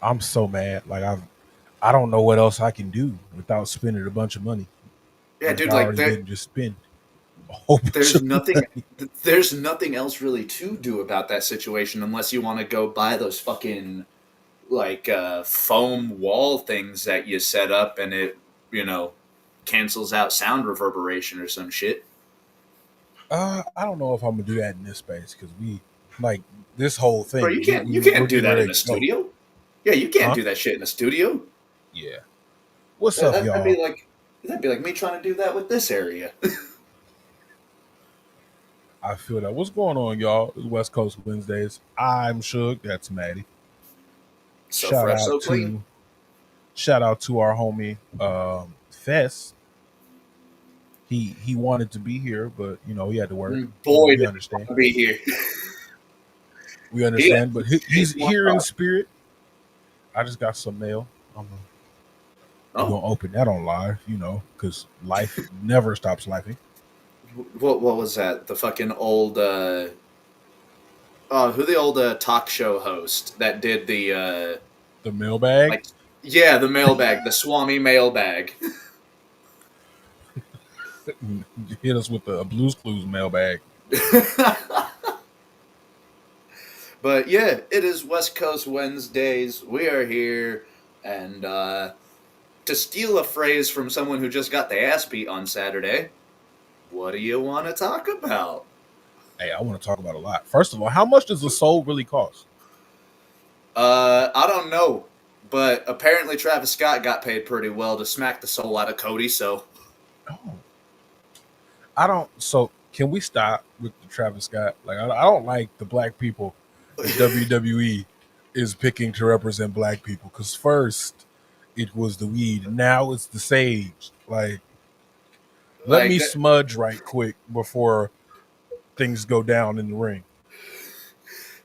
I'm so mad. Like I don't know what else I can do without spending a bunch of money. Yeah, Like I dude, like already didn't just spend a whole bunch there's of nothing money. there's nothing else really to do about that situation unless you want to go buy those fucking foam wall things that you set up and it, you know, cancels out sound reverberation or some shit. I don't know if I'm gonna do that in this space because we like this whole Bro, thing. you We're can't do getting that ready in a to go, studio. Yeah, you can't huh? do that shit in a studio. Yeah. What's That, up, that'd be y'all? like that'd be like me trying to do that with this area. I feel that. What's going on, y'all? It's West Coast Wednesdays. I'm Suge. That's Maddie. So Shout fresh, out so clean. to shout out to our homie Fess. He wanted to be here, but he had to work. Boy, We did he want understand. to be here. We He understand. But he's had here in spirit. I just got some mail. We're oh, gonna open that on live, because life never stops lifing. what was that? The fucking old who the old talk show host that did the The mailbag. like yeah, the mailbag, the Swami mailbag. Hit us with the Blues Clues mailbag. But yeah, it is West Coast Wednesdays. We are here, and to steal a phrase from someone who just got the ass beat on Saturday, what do you want to talk about? Hey, I want to talk about a lot. First of all, how much does the soul really cost? I don't know, but apparently Travis Scott got paid pretty well to smack the soul out of Cody. So Oh, I don't. So can we stop with the Travis Scott? Like, I don't like the black people that WWE is picking to represent black people. Because first it was the weed, now it's the sage. Like, let like me smudge right quick before things go down in the ring.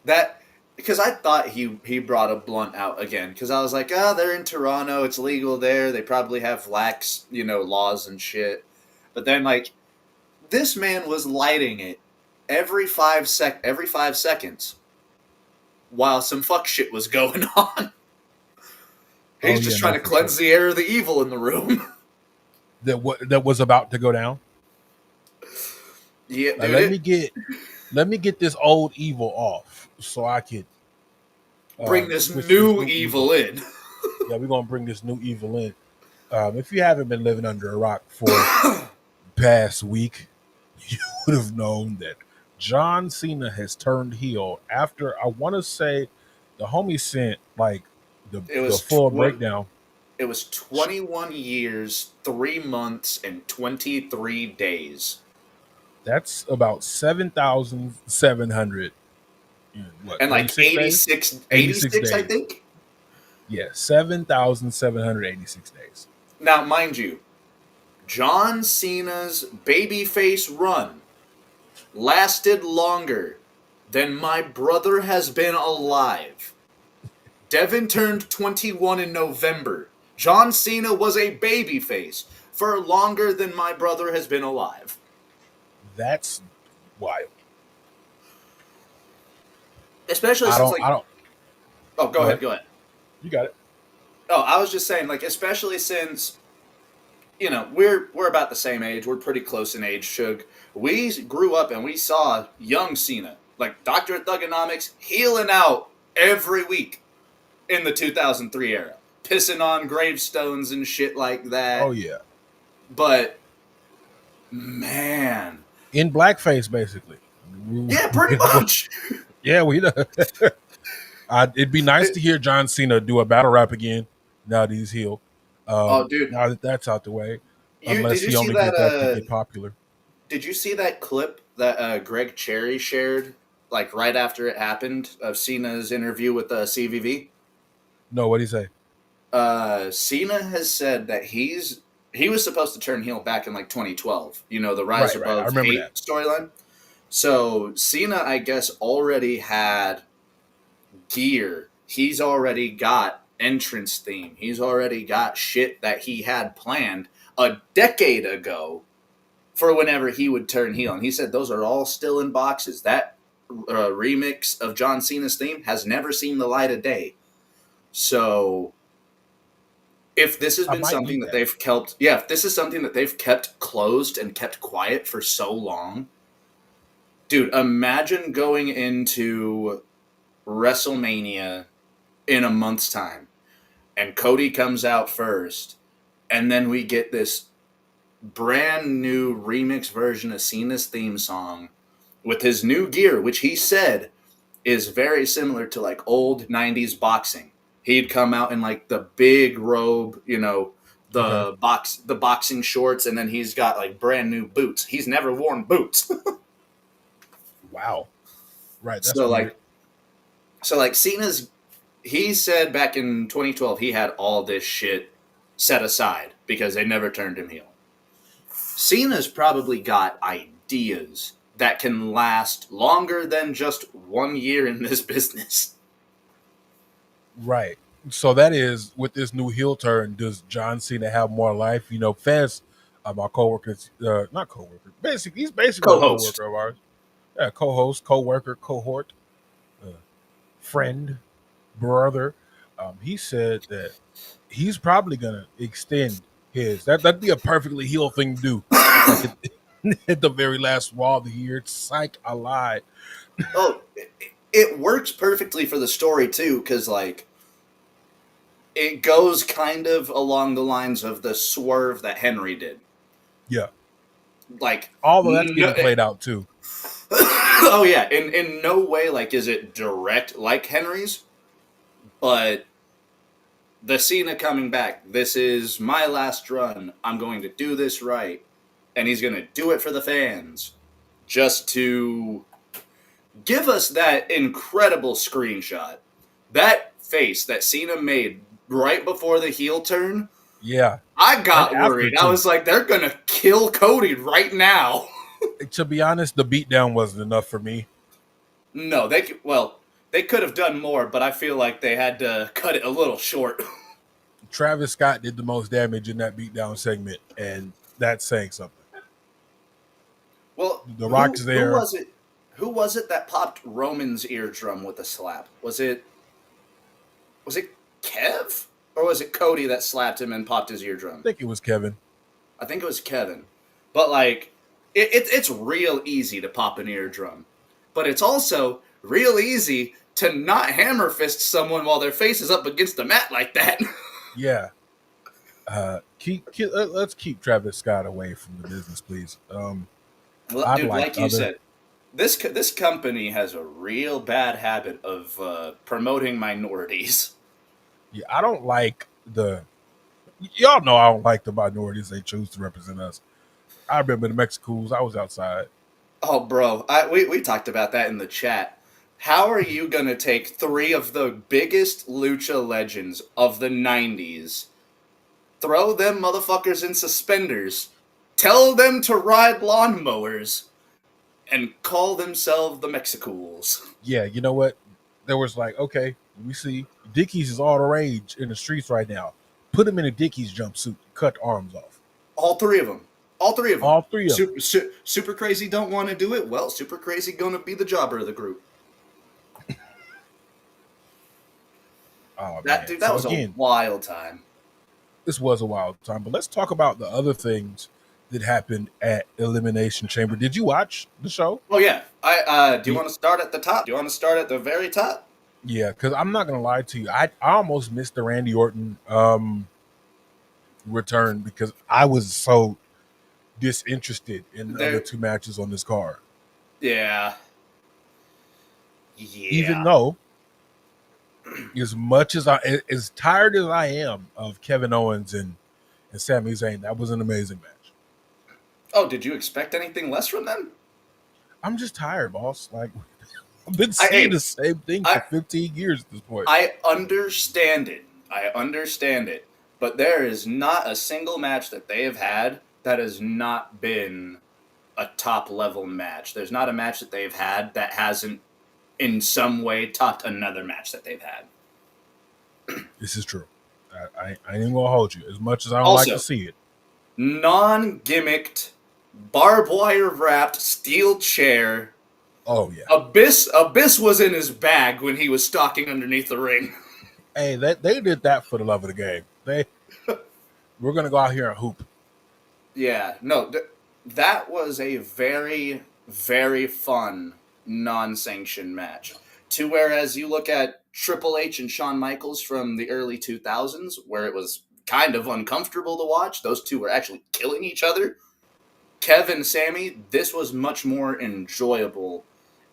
that because I thought he brought a blunt out again because I was like, oh, they're in Toronto, it's legal there. They probably have lax, laws and shit. But then this man was lighting it every 5 seconds while some fuck shit was going on. Oh He's yeah, just trying no, to for sure. cleanse the air of the evil in the room. That was about to go down. Yeah, Like, dude. let me get this old evil off so I could Bring this switch to this new new evil. evil in. Yeah, we're gonna bring this new evil in. If you haven't been living under a rock for the past week, you would have known that John Cena has turned heel after I want to say the homie sent like It the was full breakdown. 21 years, 3 months, and 23 days. That's about 7,700 what And 86 days. 86 86, I days. think. Yeah, 7,786 days. Now, mind you, John Cena's babyface run lasted longer than my brother has been alive. Devin turned 21 in November. John Cena was a babyface for longer than my brother has been alive. That's wild. Especially since I don't. oh, go Go ahead, ahead. go ahead. You got it. Oh, I was just saying, especially since we're about the same age. We're pretty close in age, Suge. We grew up and we saw young Cena, like Dr. Thugonomics, healing out every week in the 2003 era, pissing on gravestones and shit like Oh that. yeah, But man, in blackface, basically. yeah, pretty much. Yeah, we know. It'd be nice to hear John Cena do a battle rap again now that he's healed. Oh, dude, Now that that's out the way, you did unless you he see only that? did that to get popular. Did you see that clip that Greg Cherry shared, right after it happened, of Cena's interview with CVV? No, what would he say? Cena has said that he was supposed to turn heel back in 2012. The Rise Right, right. I Above remember Hate that. storyline. So Cena, I guess, already had gear. He's already got entrance theme. He's already got shit that he had planned a decade ago for whenever he would turn heel. And he said those are all still in boxes. That remix of John Cena's theme has never seen the light of day. So if this has I been might something need that that. they've kept, yeah, if this is something that they've kept closed and kept quiet for so long, dude, imagine going into WrestleMania in a month's time and Cody comes out first, and then we get this brand new remix version of Cena's theme song with his new gear, which he said is very similar to like old 90s boxing. He'd come out in like the big robe, Okay. the boxing shorts, and then he's got like brand new boots. He's never worn boots. Wow. Right. That's so weird. like so like Cena's he said back in 2012 he had all this shit set aside because they never turned him heel. Cena's probably got ideas that can last longer than just 1 year in this business. Right. So that is with this new heel turn. Does John Cena have more life? Fez, my coworkers, not coworker. Basically, he's basically a Co-host. coworker of ours. Yeah, co-host, co-worker, cohort, uh, friend, brother. He said that he's probably gonna extend his. That'd be a perfectly heel thing to do. Like at the very last Raw of the year. Psych, I lied. Oh, it works perfectly for the story too, because like it goes kind of along the lines of the swerve that Henry did. Yeah. Like, Although that's no, getting played out too. oh yeah, in no way like is it direct like Henry's, but the Cena coming back. This is my last run. I'm going to do this right, and he's going to do it for the fans, just to give us that incredible screenshot. That face that Cena made right before the heel turn, Yeah. I And got after worried. I too. was like, they're going to kill Cody right now. To be honest, the beatdown wasn't enough for me. No, they could have done more, but I feel like they had to cut it a little short. Travis Scott did the most damage in that beatdown segment, and that's saying something. Well, The Rock is who there. was it? Who was it that popped Roman's eardrum with a slap? Was it Kev, or was it Cody that slapped him and popped his I eardrum? think it was Kevin. I think it was Kevin. But like, it's real easy to pop an eardrum, but it's also real easy to not hammer fist someone while their face is up against the mat like that. Yeah. Let's keep Travis Scott away from the business, please. I'd Dude, like like you other. said, this company has a real bad habit of promoting minorities. Yeah, I don't like the. Y'all know I don't like the minorities they choose to represent us. I remember the Mexicans. I was outside. Oh, bro, we talked about that in the chat. How are you gonna take three of the biggest lucha legends of the '90s, throw them motherfuckers in suspenders, tell them to ride lawnmowers, and call themselves the Mexicools? Yeah, you know what? There was like, okay, we see Dickies is all the rage in the streets right now. Put him in a Dickies jumpsuit, cut arms off. All three of them. All three of them. All three of them. Super Crazy don't want to do it. Well, Super Crazy gonna be the jobber of the group. Oh That man. dude, that So was a again, wild time. this was a wild time. But let's talk about the other things that happened at Elimination Chamber. Did you watch the show? Oh yeah. Do you Ye- want to start at the top? Do you want to start at the very top? Yeah, because I'm not gonna lie to you. I almost missed the Randy Orton return because I was so disinterested in the other There. two matches on this card. Yeah. Even Yeah. though, as much as tired as I am of Kevin Owens and Sami Zayn, that was an amazing match. Oh, did you expect anything less from them? I'm just tired, boss. Like I've been I seeing hey, the same thing for I 15 years at this point. I understand it. I understand it. But there is not a single match that they have had that has not been a top level match. There's not a match that they've had that hasn't in some way topped another match that they've had. This is true. I ain't even gonna hold you. As much as I don't like to Also, see it, non-gimmicked, barbed wire wrapped steel chair. oh yeah, Abyss was in his bag when he was stalking underneath the ring. Hey, they did that for the love of the game. We're gonna go out here and hoop. Yeah, no, that was a very, very fun non-sanctioned match. To whereas you look at Triple H and Shawn Michaels from the early 2000s, where it was kind of uncomfortable to watch, those two were actually killing each other. Kev and Sammy, this was much more enjoyable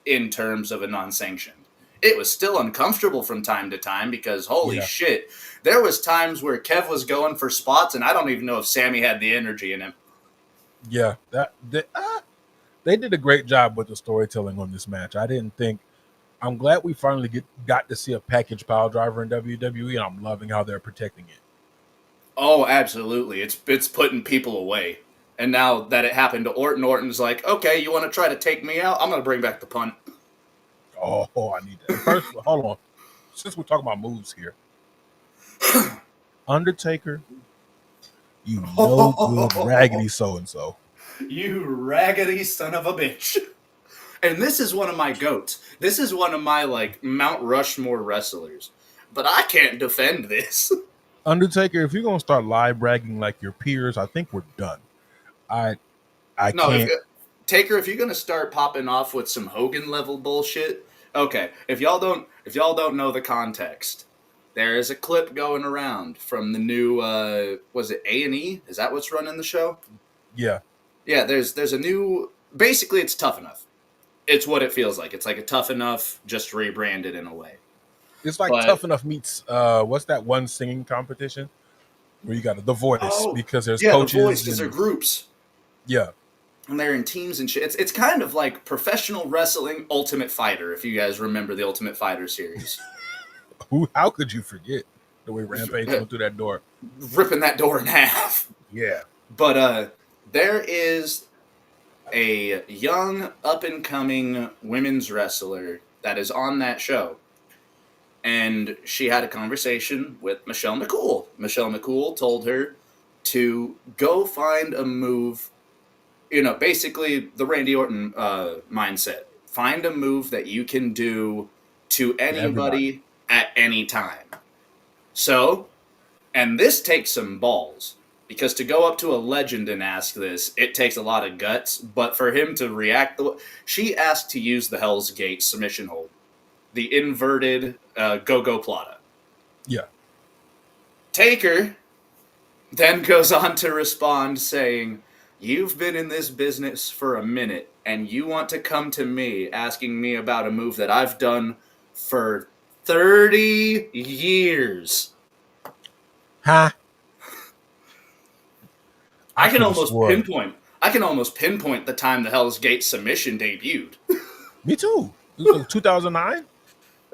in terms of a non-sanctioned. It was still uncomfortable from time to time because holy Yeah, shit, there was times where Kev was going for spots and I don't even know if Sammy had the energy in him. yeah. They did a great job with the storytelling on this match. I didn't think. I'm glad we finally got to see a package pile driver in WWE, and I'm loving how they're protecting it. Oh, absolutely. It's putting people away. And now that it happened to Orton, Orton's like, okay, you want to try to take me out? I'm going to bring back the punt. Oh, I need that. First, hold on. Since we're talking about moves here, Undertaker, you no good raggedy so and so. You raggedy son of a bitch. And this is one of my goats. This is one of my, like, Mount Rushmore wrestlers. But I can't defend this. Undertaker, if you're gonna start live bragging like your peers, I think we're done. I I No, if can't. Taker, if you're gonna start popping off with some Hogan level bullshit, okay. If y'all don't know the context, there is a clip going around from the new was it A&E? Is that what's running the show? Yeah, Yeah, there's a new. Basically, it's Tough Enough. It's what it feels like. It's like a Tough Enough, just rebranded in a way. it's like But Tough Enough meets what's that one singing competition where you got the voice oh because there's yeah, the voice coaches because they're and groups yeah. and they're in teams and shit. It's kind of like professional wrestling Ultimate Fighter. If you guys remember the Ultimate Fighter series. How could you forget the way Rampage went through that door? Ripping that door in half. Yeah, But there is a young up and coming women's wrestler that is on that show. And she had a conversation with Michelle McCool. Michelle McCool told her to go find a move, basically the Randy Orton mindset. Find a move that you can do to to everybody. anybody at any time. So, and this takes some balls because to go up to a legend and ask this, it takes a lot of guts. But for him to react, she asked to use the Hell's Gate submission hold, the inverted go-go plata. Yeah, Taker then goes on to respond saying, "You've been in this business for a minute, and you want to come to me asking me about a move that I've done for 30 years." ha! I I can could have almost swore. pinpoint. I can almost pinpoint the time the Hell's Gate submission debuted. Me too. This was 2009.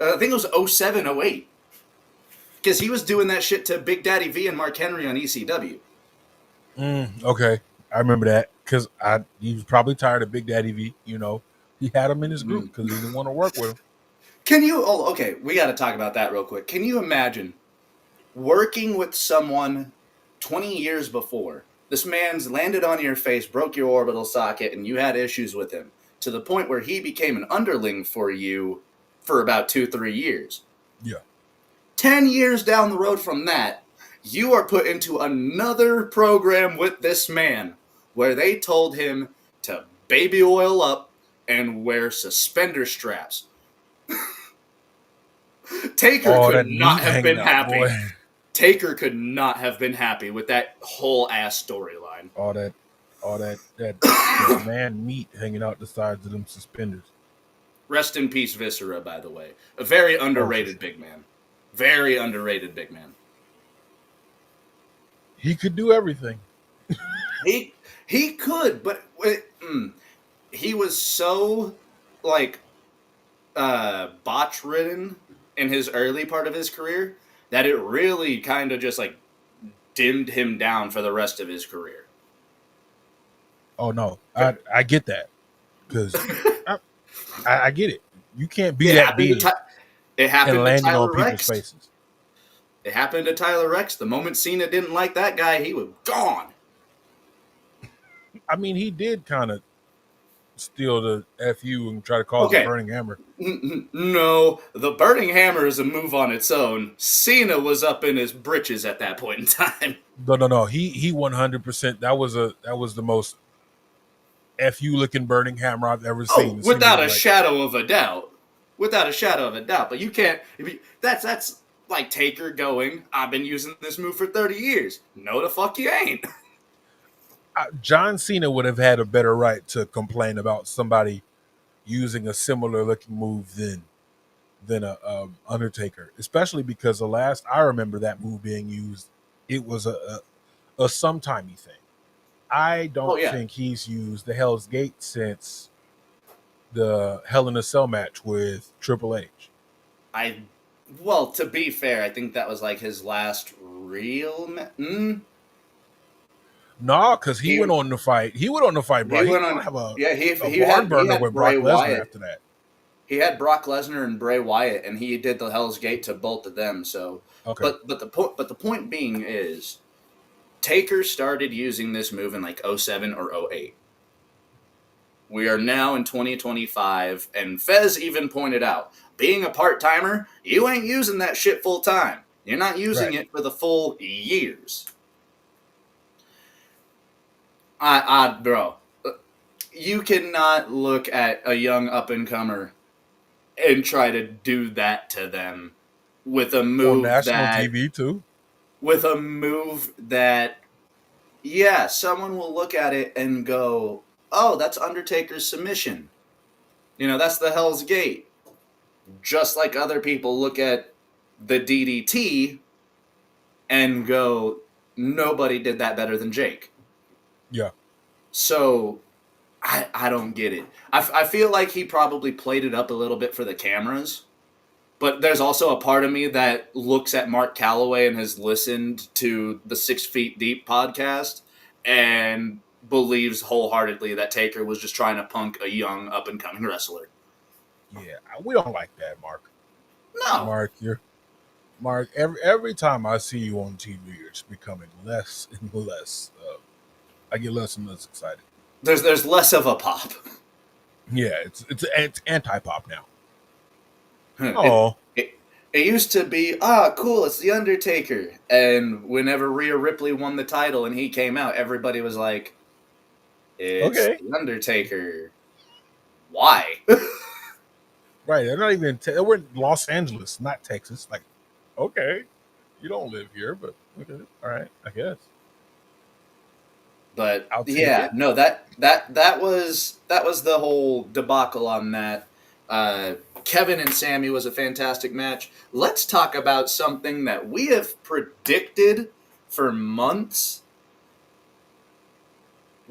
I think it was 07, 08. Because he was doing that shit to Big Daddy V and Mark Henry on ECW. Okay, I remember that because he was probably tired of Big Daddy V. He had him in his group Mm. because he didn't want to work with him. Can you? Oh, okay. We got to talk about that real quick. Can you imagine working with someone 20 years before? This man's landed on your face, broke your orbital socket, and you had issues with him to the point where he became an underling for you for about 2-3 years. Yeah. 10 years down the road from that, you are put into another program with this man where they told him to baby oil up and wear suspender straps. Taker Oh, could that not meat have hanging been out, happy. boy. Taker could not have been happy with that whole ass storyline. All that man meat hanging out the sides of them suspenders. Rest in peace, Viscera, by the way. A very Oh, for underrated sure. big man. Very underrated big man. He could do everything. He could, but he was so like botch ridden in his early part of his career that it really kind of just like dimmed him down for the rest of his career. Oh no, I get that because I get it. You can't be It that happened to big it and happened to landing on Tyler people's Rex. faces. It happened to Tyler Rex. The moment Cena didn't like that guy, he was gone. I mean, he did kind of steal the FU and try to call it the Okay, Burning Hammer. no, the Burning Hammer is a move on its own. Cena was up in his britches at that point in time. No. He 100%. That was the most FU looking Burning Hammer I've ever Oh, seen. Cena without was a like, shadow of a doubt. Without a shadow of a doubt. But you can't. That's like Taker going, I've been using this move for 30 years. No, the fuck you ain't. John Cena would have had a better right to complain about somebody using a similar looking move than a Undertaker, especially because the last I remember that move being used, it was a sometimey thing. I Oh, don't yeah. think he's used the Hell's Gate since the Hell in a Cell match with Triple H. Well, to be fair, I think that was like his last real. Nah, because he went He on to fight. He went on to fight, bro. he He went went on to on. have Yeah, a he barn burner had with Bray Brock Lesnar Wyatt. after that. He had Brock Lesnar and Bray Wyatt, and he did the Hell's Gate to both of them. So, Okay, but the point being is, Taker started using this move in like 07 or 08. We are now in 2025, and Fez even pointed out, being a part timer, you ain't using that shit full time. You're not using right. it for the full years. Bro, you cannot look at a young up and comer and try to do that to them with a On move national that TV too. with a move that yeah, someone will look at it and go, "Oh, that's Undertaker's submission." That's the Hell's Gate. Just like other people look at the DDT and go, "Nobody did that better than Jake." Yeah, So I don't get it. I feel like he probably played it up a little bit for the cameras. But there's also a part of me that looks at Mark Calloway and has listened to the 6 Feet Deep podcast and believes wholeheartedly that Taker was just trying to punk a young up and coming wrestler. yeah. We don't like that, Mark. No, You're Mark. Every time I see you on TV, you're just becoming less and less. I get less and less excited. there's less of a pop. Yeah, it's anti pop now. It, Oh, it it used to be cool, it's the Undertaker, and whenever Rhea Ripley won the title and he came out, everybody was like, "It's okay, the Undertaker." Why? right. They're not even. They were in Los Angeles, not Texas. Like, okay, you don't live here, but okay, all right, I guess But I'll take yeah, it. no, that was the whole debacle on that. Kevin and Sammy was a fantastic match. Let's talk about something that we have predicted for months.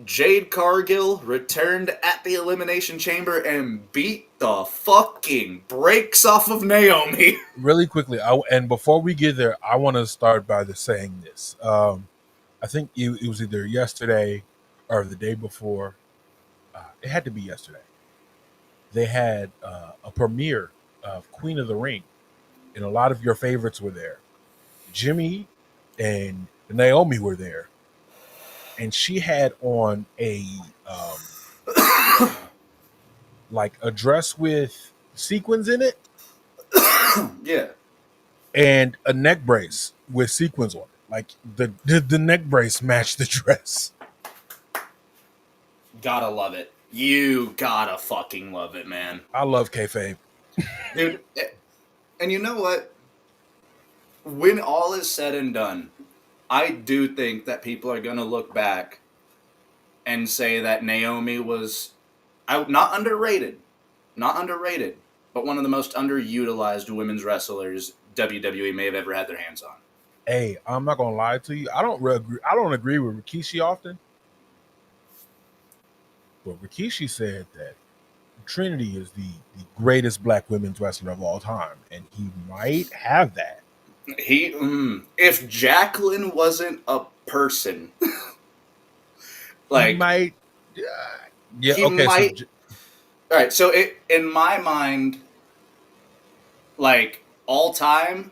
Jade Cargill returned at the Elimination Chamber and beat the fucking brakes off of Naomi. Really quickly, and before we get there, I want to start by saying this. I think it was either yesterday or the day before. It had to be yesterday. They had a premiere of Queen of the Ring, and a lot of your favorites were there. Jimmy and Naomi were there, and she had on a like a dress with sequins in it Yeah, and a neck brace with sequins on it. Like the neck brace matched the dress. gotta love it. You gotta fucking love it, man. I love kayfabe. Dude, and you know what? When all is said and done, I do think that people are going to look back and say that Naomi was not underrated, but one of the most underutilized women's wrestlers WWE may have ever had their hands on. Hey, I'm not gonna lie to you. I don't agree with Rikishi often, but Rikishi said that Trinity is the greatest black women's wrestler of all time, and he might have that. If Jacqueline wasn't a person, He like might. Yeah. he Okay. So might. All right, so in my mind, like all time,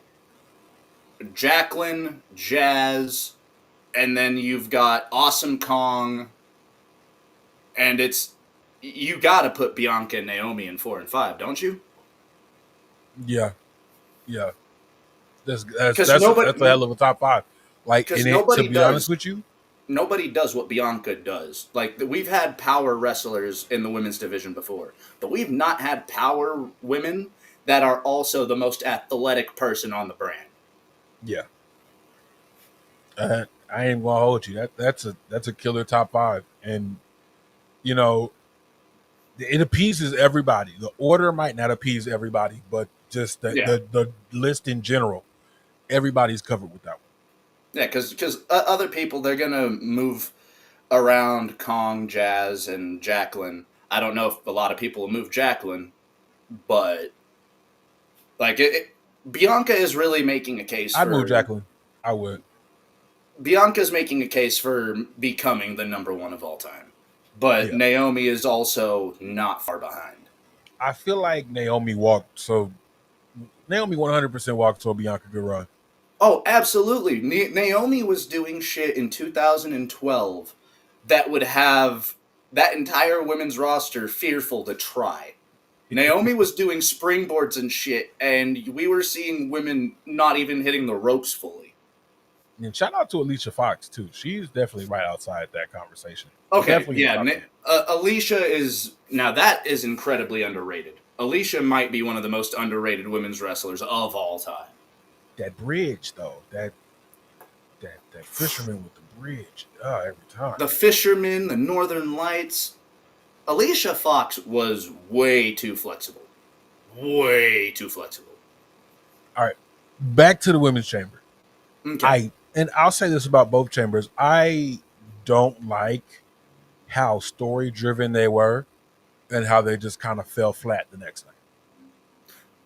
Jacqueline, Jazz, and then you've got Awesome Kong, and you got to put Bianca and Naomi in 4 and 5, don't you? Yeah, yeah. Because That's a hell of a top five. Like in it, to nobody be honest does. with you, Nobody does what Bianca does. Like, we've had power wrestlers in the women's division before, but we've not had power women that are also the most athletic person on the brand. yeah. I ain't gonna hold you. That's a killer top five, and you know it appeases everybody. The order might not appease everybody, but just Yeah. the list in general, everybody's covered with that one. Yeah, because other people, they're going to move around Kong, Jazz, and Jacqueline. I don't know if a lot of people will move Jacqueline, but like Bianca is really making a case I'd move for Jacqueline. I would. Bianca's making a case for becoming the number one of all time. But Yeah. Naomi is also not far behind. I feel like Naomi 100% walked so Bianca could run. Oh, absolutely. Naomi was doing shit in 2012 that would have that entire women's roster fearful to try. Naomi was doing springboards and shit, and we were seeing women not even hitting the ropes fully. And shout out to Alicia Fox too. She's definitely right outside that conversation. Okay, Definitely in the yeah. top 10. Alicia is now that is incredibly underrated. Alicia might be one of the most underrated women's wrestlers of all time. That bridge though, that fisherman with the bridge, every time. The Fishermen, the Northern Lights. Alicia Fox was way too flexible. Way too flexible. All right, back to the women's chamber. Okay. I'll say this about both chambers. I don't like how story driven they were and how they just kind of fell flat the next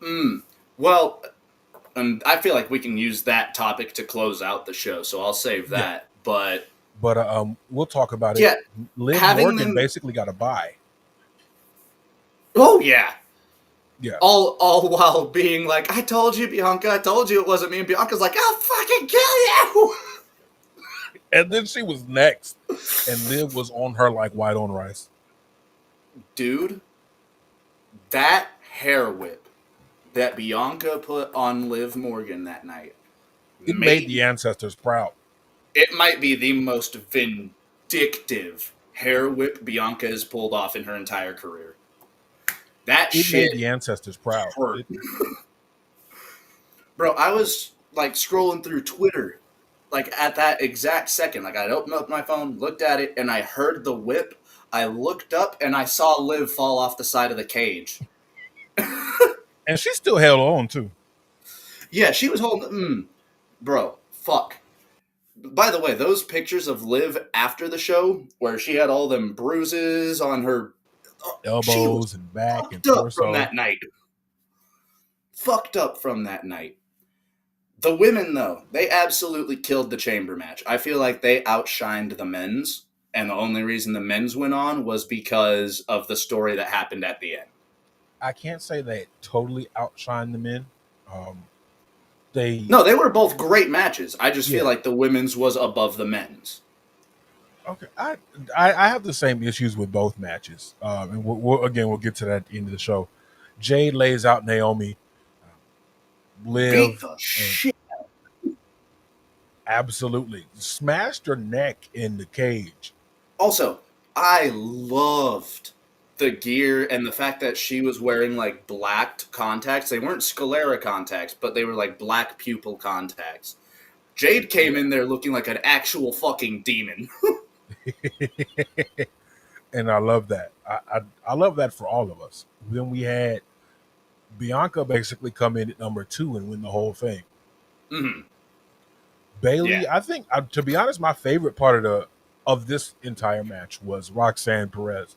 night. Well, and I feel like we can use that topic to close out the show, so I'll save Yeah, that. But but we'll talk about it. yeah, Liv having Morgan them. basically got a bye. Oh yeah, Yeah, all while being like, "I told you, Bianca. I told you it wasn't me." And Bianca's like, "I'll fucking kill you." and then she was next, and Liv was on her like white on rice. Dude, that hair whip that Bianca put on Liv Morgan that night It made made the ancestors proud. it might be the most vindictive hair whip Bianca has pulled off in her entire career. That It made the shit ancestors proud. hurt. Bro, I was like scrolling through Twitter like at that exact second. Like I'd opened up my phone, looked at it, and I heard the whip. I looked up and I saw Liv fall off the side of the cage. And she still held on too. Yeah, she was holding. Bro, fuck. By the way, those pictures of Liv after the show, where she had all them bruises on her, she was Elbows and back and fucked up from torso. that night. Fucked up from that night. The women, though, they absolutely killed the chamber match. I feel like they outshined the men's, and the only reason the men's went on was because of the story that happened at the end. I can't say they totally outshined the men. Um, No, they were both great matches. I just feel Yeah. like the women's was above the men's. Okay, I have the same issues with both matches, and we'll get to that at the end of the show. Jade lays out Naomi, Beat Liv, the and shit. absolutely smashed her neck in the cage. Also, I loved the gear and the fact that she was wearing like black contacts. They weren't sclera contacts, but they were like black pupil contacts. Jade came Yeah, in there looking like an actual fucking demon. and I love that. I love that for all of us. Then we had Bianca basically come in at number 2 and win the whole thing. Mm-hmm. Yeah. Bailey, I think, to be honest, my favorite part of this entire match was Roxanne Perez.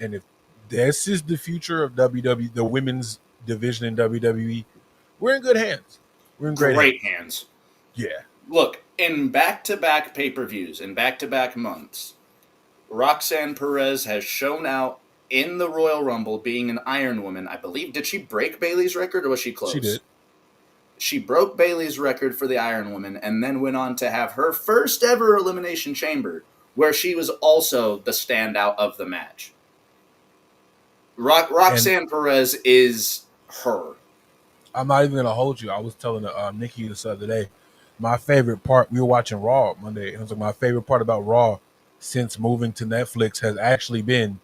And if this is the future of WWE, the women's division in WWE, we're in good hands. We're in great Great hands. hands. Yeah. Look, in back-to-back pay-per-views, in back-to-back months, Roxanne Perez has shown out in the Royal Rumble being an Iron Woman. I believe, did she break Bailey's record or was she close? She did. She broke Bailey's record for the Iron Woman and then went on to have her first ever Elimination Chamber, where she was also the standout of the match. Roxanne Perez is her. I'm not even gonna hold you. I was telling Nikki this other day. My favorite part. We were watching Raw Monday, and it was like my favorite part about Raw since moving to Netflix has actually been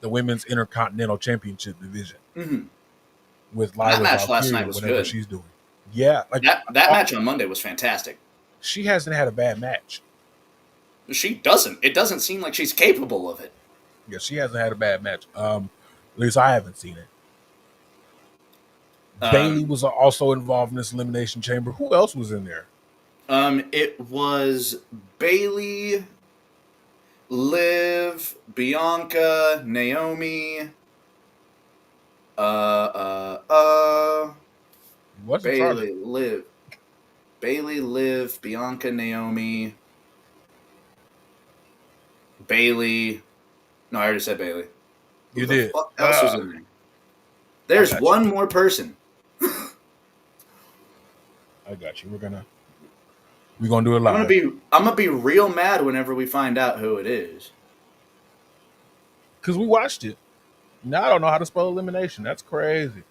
the Women's Intercontinental Championship division Mm-hmm. with And that Lyra match last night Valkyria, was whatever good. she's doing. Yeah, like That match on Monday was fantastic. she hasn't had a bad match. She doesn't. It doesn't seem like she's capable of it. Yeah, she hasn't had a bad match. At least I haven't seen it. Bailey was also involved in this elimination chamber. Who else was in there? It was Bailey, Liv, Bianca, Naomi. Wasn't Bailey, Liv, Bianca, Naomi, Bailey. No, I already said Bailey. You did. What else was in there? There's one more person. I got you. We're gonna do it live. I'm gonna be real mad whenever we find out who it is. Because we watched it. Now I don't know how to spell elimination. That's crazy.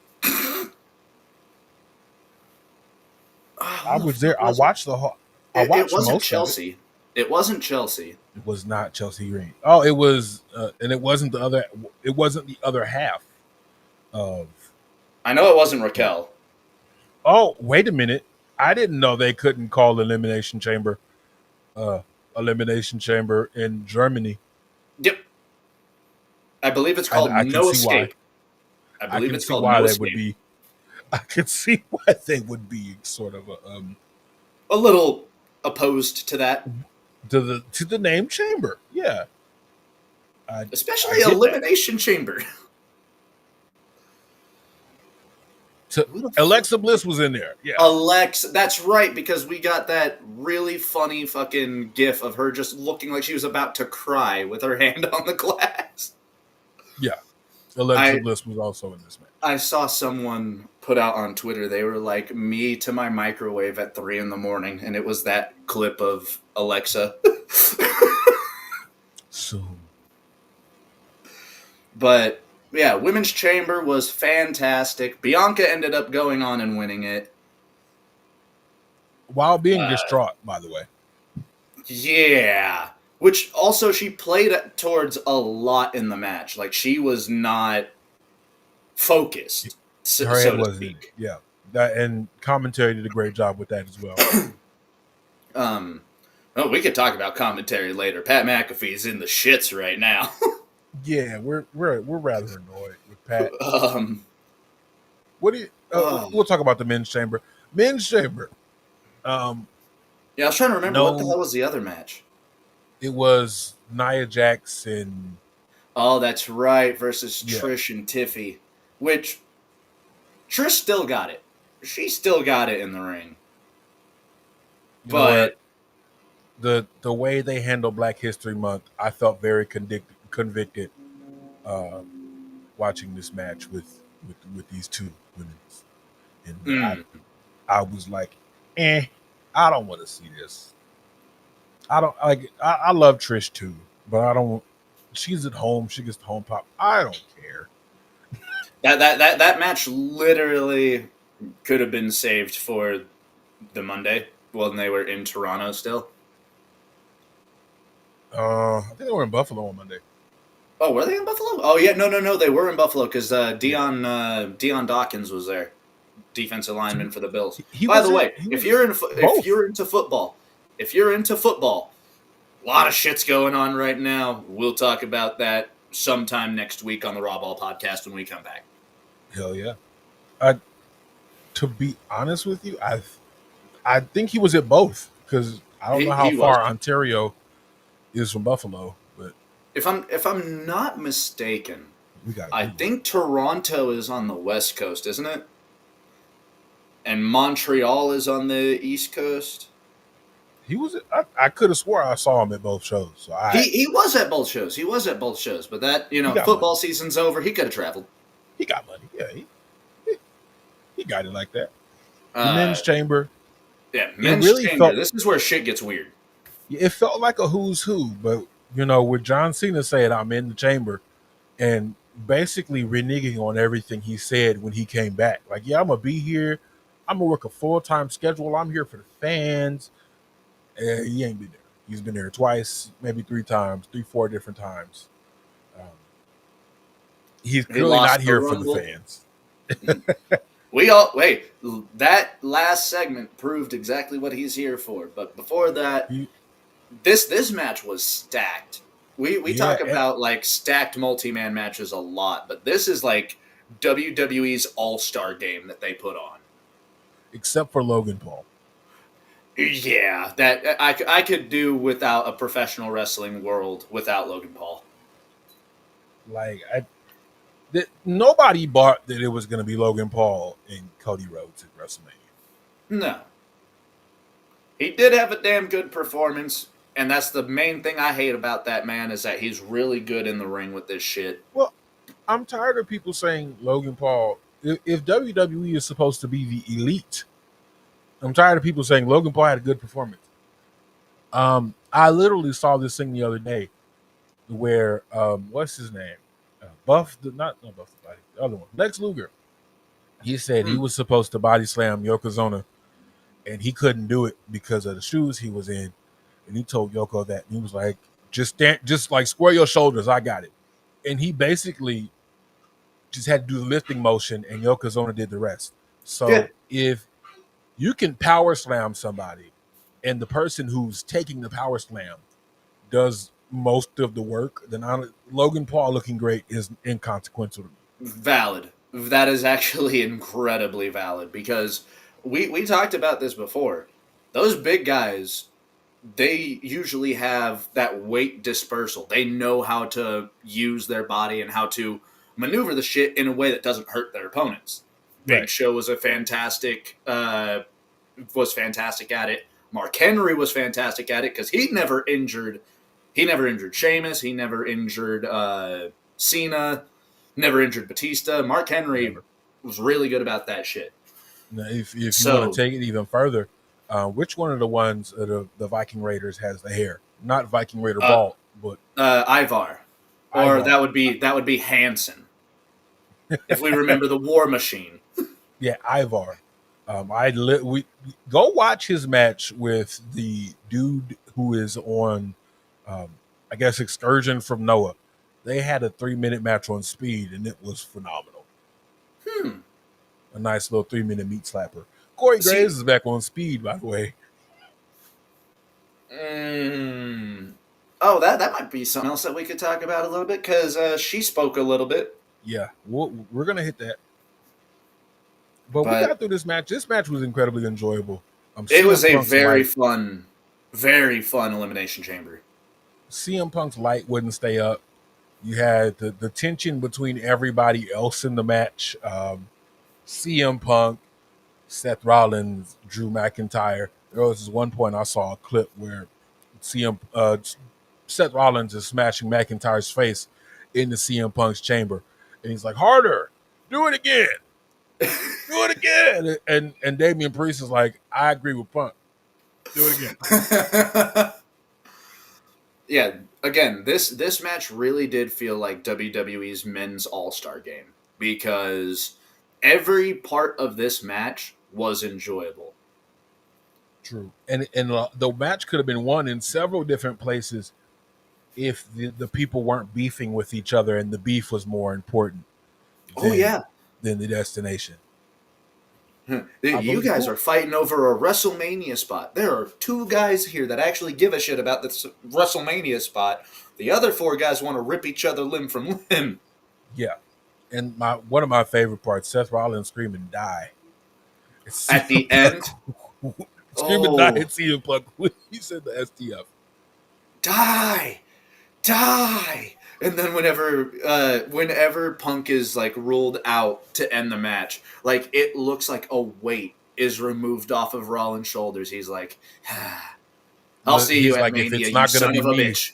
I was there. I watched the whole. It wasn't Chelsea. It wasn't Chelsea. It was not Chelsea Green. Oh, it was, and it wasn't the other. It wasn't the other half of. I know it wasn't Raquel. Oh, wait a minute! I didn't know they couldn't call elimination chamber in Germany. Yep. I believe it's called No Escape. I believe it's called No Escape. I can see why they would be sort of a little opposed to that. To the name chamber. Yeah. Especially elimination chamber. Alexa Bliss was in there. Yeah. Alexa, that's right, because we got that really funny fucking gif of her just looking like she was about to cry with her hand on the glass. Yeah. Alexa Bliss was also in this match. I saw someone put out on Twitter, they were like, me to my microwave at 3 a.m, and it was that clip of Alexa. Soon. But yeah, Women's Chamber was fantastic. Bianca ended up going on and winning it. While being distraught, by the way. Yeah. Which also she played towards a lot in the match. Like, she was not focused, so to speak. Yeah. And commentary did a great job with that as well. Oh, we could talk about commentary later. Pat McAfee's in the shits right now. Yeah, we're rather annoyed with Pat. What do you? We'll talk about the men's chamber. Men's chamber. Yeah, I was trying to remember what the hell was the other match. It was Nia Jax and. Oh, that's right. Versus Trish and Tiffy, which Trish still got it. She still got it in the ring. But the way they handle Black History Month, I felt very convicted watching this match with these two women, and I was like, I don't want to see this. I don't like. I love Trish too, but I don't. She's at home. She gets the home pop. I don't care. That match literally could have been saved for the Monday when they were in Toronto still. I think they were in Buffalo on Monday. Oh, were they in Buffalo? Oh yeah, no, they were in Buffalo because Dion Dawkins was there, defensive lineman for the Bills. By the way, if you're into football, a lot of shit's going on right now. We'll talk about that sometime next week on the Raw Ball podcast when we come back. Hell yeah! To be honest with you, I think he was at both because I don't know how far Ontario is from Buffalo, but if I'm not mistaken, I think Toronto is on the West Coast, isn't it? And Montreal is on the East Coast. He was. I could have swore I saw him at both shows. So he was at both shows. He was at both shows, but that football season's over. He could have traveled. He got money. Yeah, he got it like that. The men's chamber. Yeah, men's chamber. This is where shit gets weird. It felt like a who's who, but with John Cena saying I'm in the chamber, and basically reneging on everything he said when he came back. Like, yeah, I'm gonna be here. I'm gonna work a full time schedule. I'm here for the fans. He ain't been there. He's been there twice, maybe three times, three, four different times. Um, he's He clearly not lost the here for the Rumble. fans. We all wait. That last segment proved exactly what he's here for. But before that, He, this match was stacked. We yeah, talk about like stacked multi-man matches a lot, but this is like WWE's all-star game that they put on. except for Logan Paul. Yeah, that I could do without a professional wrestling world without Logan Paul. Like, nobody bought that it was going to be Logan Paul and Cody Rhodes at WrestleMania. No, he did have a damn good performance, and that's the main thing I hate about that man is that he's really good in the ring with this shit. Well, I'm tired of people saying Logan Paul. If WWE is supposed to be the elite, I'm tired of people saying Logan Paul had a good performance. I literally saw this thing the other day where what's his name? Not Buff the Body, the other one, Lex Luger. He said he Hmm. was supposed to body slam Yokozuna, and he couldn't do it because of the shoes he was in. And he told Yoko that, and he was like, "Just stand, just like square your shoulders. I got it." And he basically just had to do the lifting motion, and Yokozuna did the rest. Yeah, So if you can power slam somebody, and the person who's taking the power slam does most of the work, then Logan Paul looking great is inconsequential to me. valid. That is actually incredibly valid because we talked about this before. Those big guys, they usually have that weight dispersal. They know how to use their body and how to maneuver the shit in a way that doesn't hurt their opponents. Big Right. Show was fantastic at it. Mark Henry was fantastic at it because he never injured Sheamus, he never injured Cena, never injured Batista. Mark Henry Never. was really good about that shit. Now, if you want to So take it even further, which one of the ones the Viking Raiders has the hair? Not Viking Raider uh, bald, but Ivar, or Ivar. that would be Hanson if we remember the War Machine. Yeah, Ivar. We go watch his match with the dude who is on, um, I guess, Excursion from Noah. They had a 3 minute match on Speed, and it was phenomenal. Hmm. A nice little 3 minute meat slapper. Corey See, Graves is back on Speed, by the way. mm, oh, that might be something else that we could talk about a little bit because she spoke a little bit, Yeah, we're gonna hit that. But we but got through this match. This match was incredibly enjoyable. it was CM a Punk's light, very fun elimination chamber. CM Punk's light wouldn't stay up. You had the tension between everybody else in the match. CM Punk, Seth Rollins, Drew McIntyre. There was this one point I saw a clip where Seth Rollins is smashing McIntyre's face into CM Punk's chamber, and he's like, "Harder, do it again, do it again." And Damian Priest is like, "I agree with Punk, do it again." Yeah, again, this match really did feel like WWE's men's All-Star game because every part of this match was enjoyable. True, and the match could have been won in several different places if the people weren't beefing with each other, and the beef was more important Oh than yeah. than the destination. I You believe guys who are fighting over a WrestleMania spot. There are two guys here that actually give a shit about this WrestleMania spot. The other four guys want to rip each other limb from limb. Yeah, and my one of my favorite parts, Seth Rollins screaming "die." It's At CM the end, Punk screaming "die" oh, at CM Punk when he said the STF. die, die. And then whenever Punk is like ruled out to end the match, like it looks like a weight is removed off of Rollins' shoulders. He's like, I'll see you He's at like, if Mania, it's you not gonna son be of a me, bitch.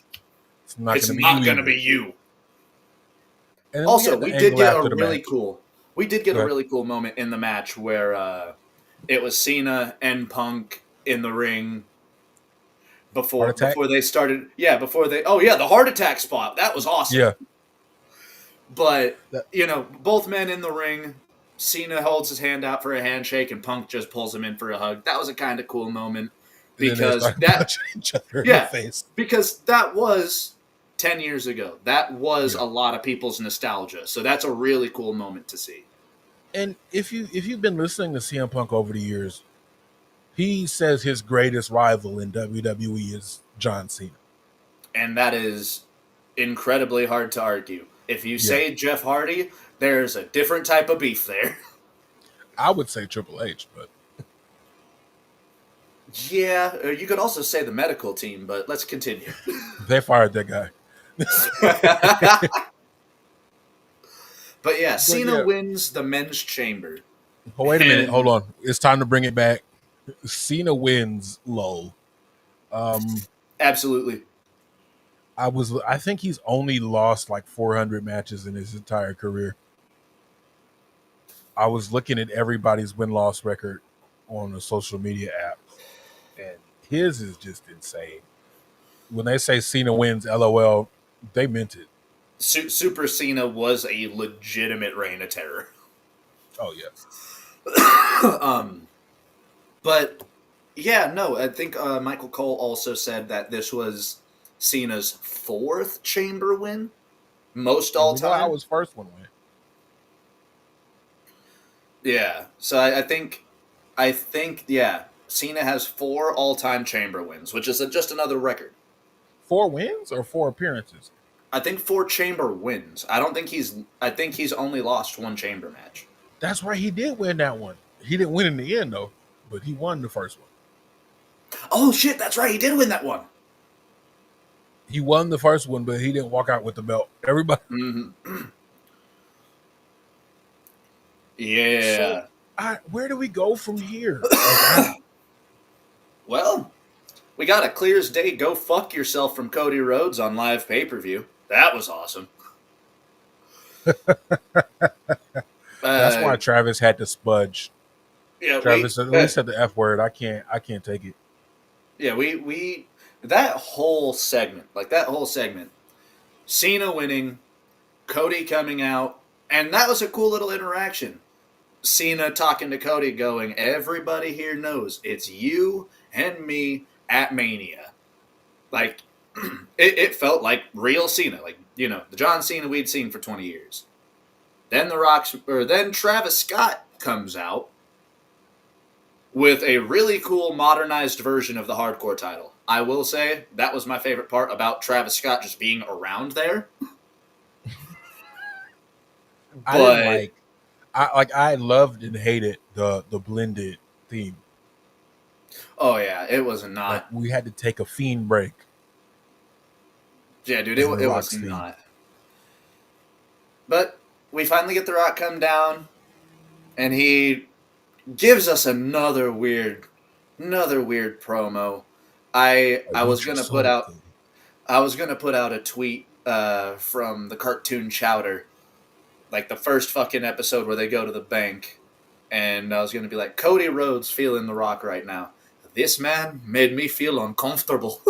it's not It's gonna be not you gonna be either. you. And then we Also, had the angle after the match. we did get a Okay. really cool moment in the match where it was Cena and Punk in the ring Heart attack. before they started. Yeah, before they. Oh yeah, the heart attack spot. That was awesome. Yeah, But, That, both men in the ring. Cena holds his hand out for a handshake and Punk just pulls him in for a hug. That was a kind of cool moment and then they because start punching each other in the yeah, face. because that was 10 years ago. That was Yeah. a lot of people's nostalgia. So that's a really cool moment to see. And if you've been listening to CM Punk over the years, he says his greatest rival in WWE is John Cena. And that is incredibly hard to argue. If you Yeah. say Jeff Hardy, there's a different type of beef there. I would say Triple H, but Yeah, or you could also say the medical team, but let's continue. they fired that guy. But yeah, But Cena yeah. wins the men's chamber. Oh, wait a minute. And Hold on. It's time to bring it back. Cena wins. Lol. absolutely. I think he's only lost like 400 matches in his entire career. I was looking at everybody's win-loss record on the social media apps, and his is just insane. When they say Cena wins, LOL, they meant it. Super Cena was a legitimate reign of terror. Oh yeah. But yeah, no, I think Michael Cole also said that this was Cena's fourth chamber win, most And all we know how time. his first one went. Yeah, so I think, yeah, Cena has 4 all-time chamber wins, which is just another record. 4 wins or 4 appearances? I think 4 chamber wins. I think he's only lost 1 chamber match. That's right. He did win that one. He didn't win in the end though, but he won the first one. Oh shit, that's right. He did win that one. He won the first one, but he didn't walk out with the belt. Everybody. Mm-hmm. Yeah. So, where do we go from here? Well, we got a clear as day go fuck yourself from Cody Rhodes on live pay-per-view. That was awesome. That's why Travis had to spudge. Yeah, Travis at least said the F word. I can't take it. Yeah, we that whole segment, Cena winning, Cody coming out, and that was a cool little interaction. Cena talking to Cody, going, "Everybody here knows it's you and me at Mania." Like, it felt like real Cena, like the John Cena we'd seen for 20 years. Then then Travis Scott comes out with a really cool modernized version of the hardcore title. I will say that was my favorite part about Travis Scott just being around there. I didn't I loved and hated the blended theme. Oh yeah, it was not. Like, we had to take a Fiend break. Yeah, dude, it was not. But we finally get The Rock come down, and he gives us another weird promo. I was gonna put out a tweet from the cartoon Chowder, like the first fucking episode where they go to the bank, and I was gonna be like, Cody Rhodes feeling The Rock right now. This man made me feel uncomfortable.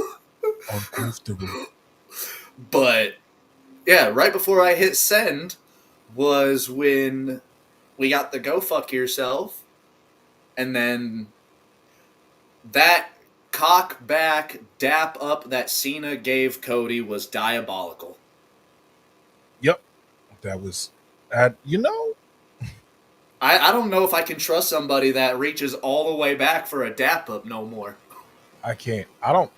Uncomfortable. But yeah, right before I hit send was when we got the go fuck yourself, and then that cock back dap up that Cena gave Cody was diabolical. Yep. That was I don't know if I can trust somebody that reaches all the way back for a dap up no more. I can't. I don't.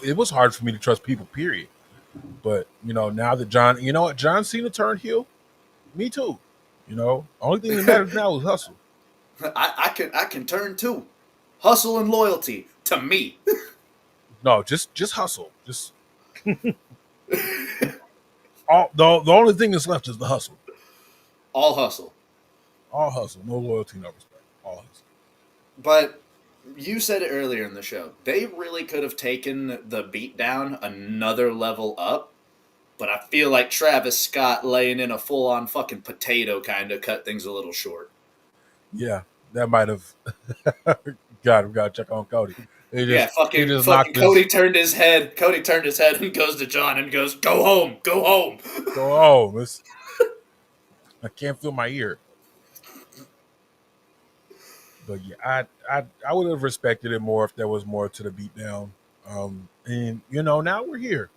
It was hard for me to trust people, period. But, now that John Cena turned heel, me too. Only thing that matters now is hustle. I can turn too. Hustle and loyalty to me. No, just hustle. Just the only thing that's left is the hustle. All hustle. All hustle. No loyalty, no respect. All hustle. But you said it earlier in the show. They really could have taken the beatdown another level up. But I feel like Travis Scott laying in a full-on fucking potato kind of cut things a little short. Yeah, that might have. God, we got to check on Cody. Fucking Cody turned his head. Cody turned his head and goes to John and goes, "Go home, go home." Go home. I can't feel my ear. But yeah, I would have respected it more if there was more to the beatdown. And now we're here,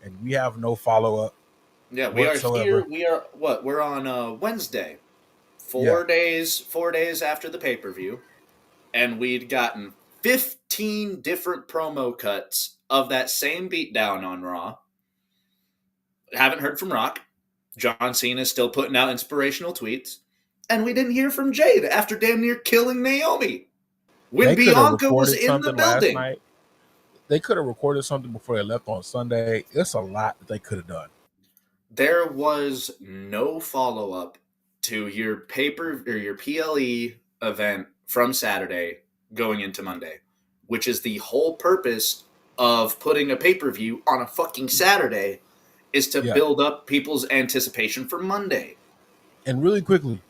and we have no follow up Yeah, we are here. whatsoever. We are what? We're on Wednesday. Yeah, 4 days after the pay-per-view, and we'd gotten 15 different promo cuts of that same beatdown on Raw. Haven't heard from Rock. John Cena is still putting out inspirational tweets. And we didn't hear from Jade after damn near killing Naomi when they could have Bianca was recorded in the something last building. night. They could have recorded something before they left on Sunday. It's a lot that they could have done. There was no follow up to your paper or your PLE event from Saturday going into Monday, which is the whole purpose of putting a pay per view on a fucking Saturday, is to Yeah, build up people's anticipation for Monday. and really quickly,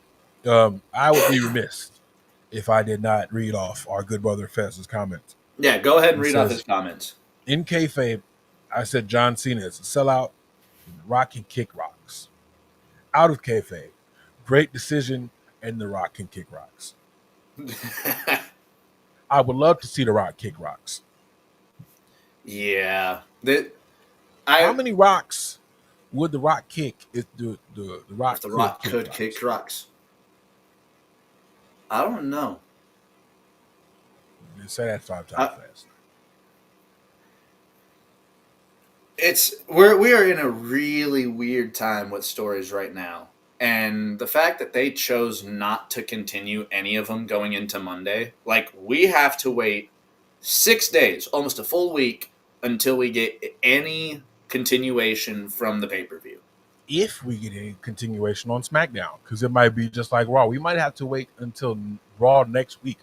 I would be remiss if I did not read off our good brother Fez's comments. Yeah, go ahead and He read off his says, comments. in kayfabe, I said John Cena is a sellout and The Rock can kick rocks. Out of kayfabe, great decision and The Rock can kick rocks. I would love to see The Rock kick rocks. Yeah. How many rocks would The Rock kick if the If Rock The could Rock kick could rocks? kick rocks. I don't know. Say that 5 times I, fast. we are in a really weird time with stories right now. And the fact that they chose not to continue any of them going into Monday, like we have to wait 6 days, almost a full week, until we get any continuation from the pay-per-view. If we get any continuation on SmackDown, because it might be just like Raw. We might have to wait until Raw next week.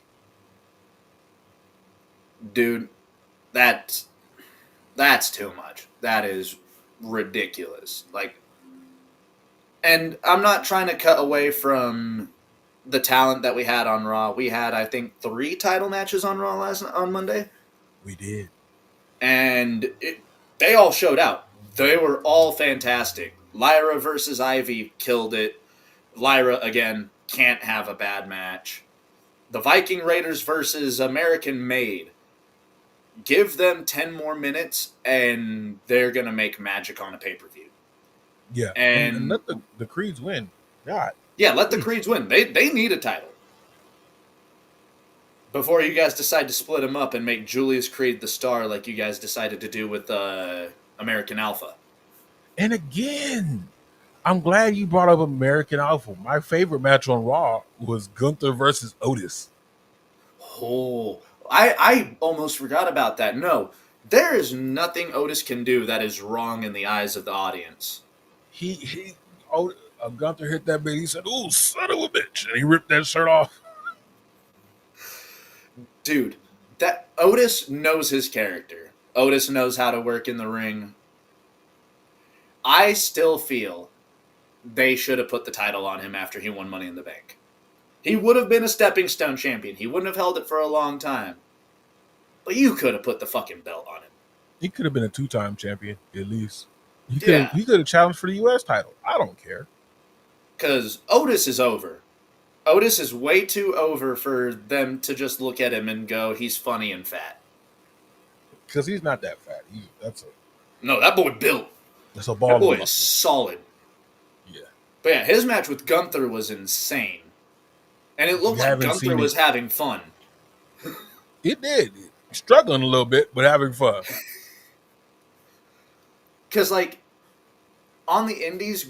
Dude, that's too much. That is ridiculous. Like, and I'm not trying to cut away from the talent that we had on Raw. We had, I think, 3 title matches on Raw on Monday, We did. and they all showed out. They were all fantastic. Lyra versus Ivy killed it. Lyra again can't have a bad match. The Viking Raiders versus American Made. Give them 10 more minutes, and they're gonna make magic on a pay per view. Yeah, and And let the Creeds win. God, yeah, let the Creeds win. They need a title before you guys decide to split them up and make Julius Creed the star, like you guys decided to do with American Alpha. and again, I'm glad you brought up American Alpha. My favorite match on Raw was Gunther versus Otis. Oh, I almost forgot about that. No, there is nothing Otis can do that is wrong in the eyes of the audience. He Gunther hit that bit. He said, "Ooh, son of a bitch," and he ripped that shirt off. Dude, that Otis knows his character. Otis knows how to work in the ring. I still feel they should have put the title on him after he won Money in the Bank. He would have been a stepping stone champion. He wouldn't have held it for a long time. But you could have put the fucking belt on him. He could have been a 2-time champion at least. Yeah, He could have challenged for the U.S. title. I don't care. because Otis is over. Otis is way too over for them to just look at him and go, he's funny and fat. Because he's not that fat. No, that boy built. That's a That ball boy of is muscle. solid. Yeah. But yeah, his match with Gunther was insane. And it If looked you like haven't Gunther seen was it, having fun. it did. Struggling a little bit, but having fun. Because, like, on the indies,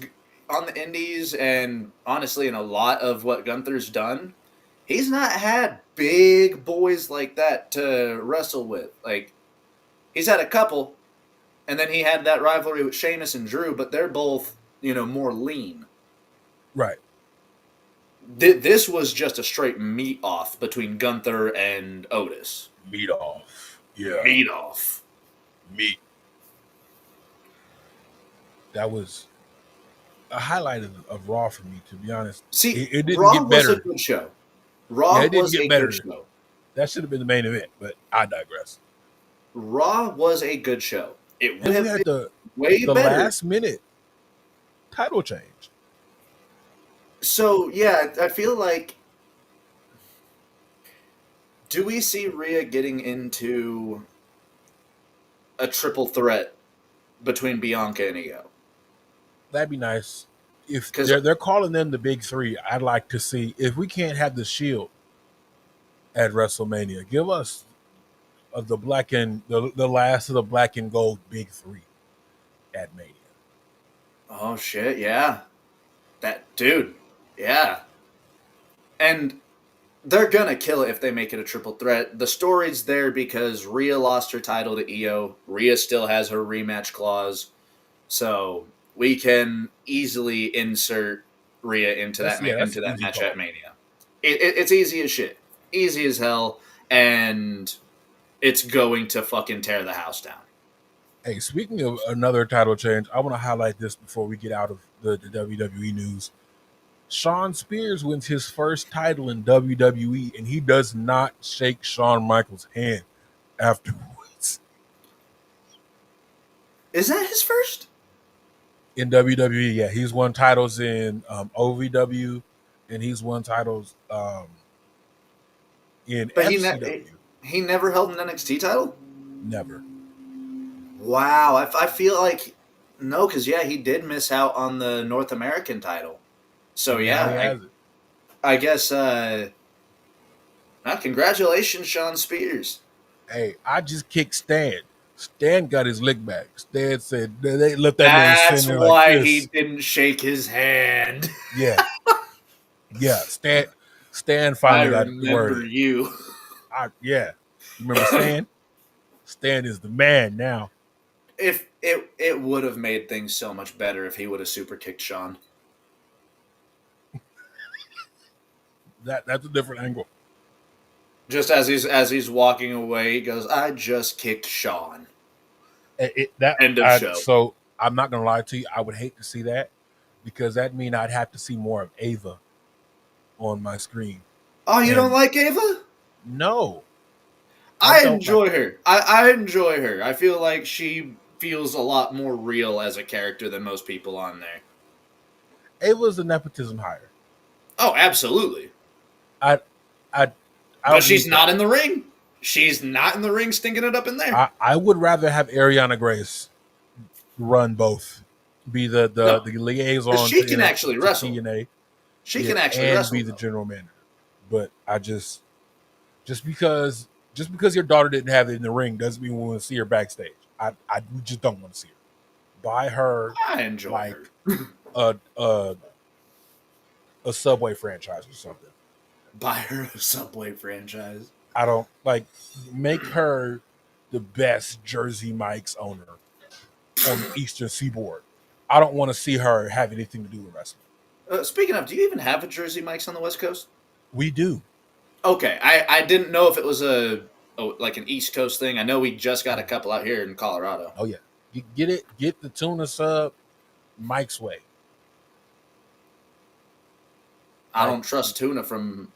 and honestly, in a lot of what Gunther's done, he's not had big boys like that to wrestle with. Like, he's had a couple, and then he had that rivalry with Sheamus and Drew, but they're both, more lean. Right. This was just a straight meat off between Gunther and Otis. Meat off. Yeah. Meat off. Meat. That was a highlight of Raw for me, to be honest. See, It didn't Raw get was a better. good show. Yeah, Raw it didn't was get a better. good show. That should have been the main event, but I digress. Raw was a good show. It would And we have had been the way the better. last minute title change. So yeah, I feel like, do we see Rhea getting into a triple threat between Bianca and Io? That'd be nice. If Because they're calling them the big three, I'd like to see if we can't have the Shield at WrestleMania. Give us the black and the last of the black and gold big three at Mania. oh shit, yeah, that dude, yeah, and they're gonna kill it if they make it a triple threat. The story's there because Rhea lost her title to Io. Rhea still has her rematch clause, so we can easily insert Rhea into That's that's into an that easy match at call. Mania. It's easy as shit, easy as hell, and it's going to fucking tear the house down. Hey, speaking of another title change, I want to highlight this before we get out of the WWE news. Shawn Spears wins his first title in WWE, and he does not shake Shawn Michaels' hand afterwards. Is that his first? In WWE, yeah, he's won titles in OVW, and he's won titles in But FCW. he never held an NXT title. Never. Wow, I feel like no, because yeah, he did miss out on the North American title. So And now he yeah, has it. I guess. Congratulations, Sean Spears. Hey, I just kicked Stan. Stan got his lick back. Stan said they let that man stand That's there like why he this. didn't shake his hand. Yeah, yeah. Stan I finally got the word remember in. you. Yeah. You remember Stan? Stan is the man now. If it would have made things so much better if he would have super kicked Sean. That's a different angle. Just as he's walking away, he goes, "I just kicked Sean." End of show. So I'm not gonna lie to you. I would hate to see that because that mean I'd have to see more of Ava on my screen. Oh, you don't And like Ava? no, I I don't like enjoy her. I enjoy her. I feel like she feels a lot more real as a character than most people on there. Ava's a nepotism hire. Oh, absolutely. I I I But don't she's need that. not in the ring. She's not in the ring stinking it up in there. I would rather have Ariana Grace run both, be No, the because liaison she can actually to wrestle. TNA, She yeah, can actually and be wrestle, the though. general manager. But I just because your daughter didn't have it in the ring doesn't mean we want to see her backstage. We just don't want to see her. Buy her I enjoy like her. a a, a Subway franchise or something. Buy her a Subway franchise. I don't like make her the best Jersey Mike's owner on the Eastern Seaboard. I don't want to see her have anything to do with wrestling. Speaking of, do you even have a Jersey Mike's on the West Coast? We do. Okay, I didn't know if it was like an East Coast thing. I know we just got a couple out here in Colorado. Oh yeah, get it. Get the tuna sub Mike's way. I Like don't trust tuna from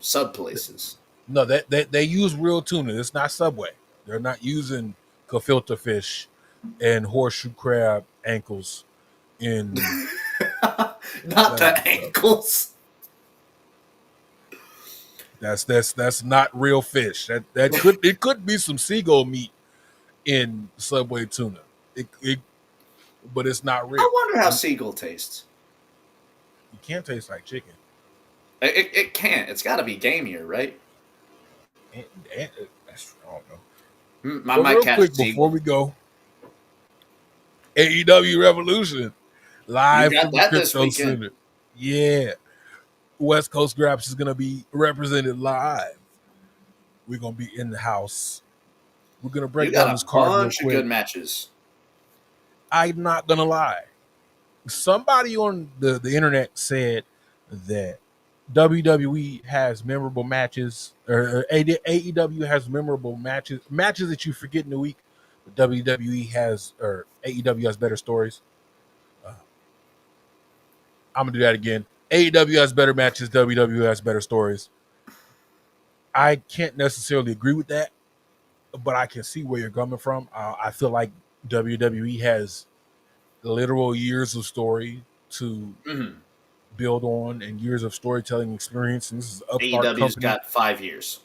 sub places. no, they use real tuna. It's not Subway. They're not using gefilte fish and horseshoe crab ankles in Not the Subway. ankles. That's not real fish. It could be some seagull meat in Subway tuna. It but it's not I real. wonder how You seagull tastes. can't taste like chicken. It can't. It's got to be gamier, right? And, that's I don't know. I But might real catch a quick before seagull. we go, AEW Revolution You live got from the that this Crypto weekend. Center. Yeah, West Coast Graps is gonna be represented live. We're gonna be in the house. We're gonna You break got down this a card real bunch of quick. good matches. I'm not gonna lie. Somebody on the internet said that WWE has memorable matches, or AEW has memorable matches that you forget in the week. But WWE has, or AEW has better stories. Uh, I'm gonna do that again. AEW has better matches. WWE has better stories. I can't necessarily agree with that, but I can see where you're coming from. I feel like WWE has literal years of story to Mm-hmm. build on and years of storytelling experience. And this is an upstart AEW's company, got 5 years.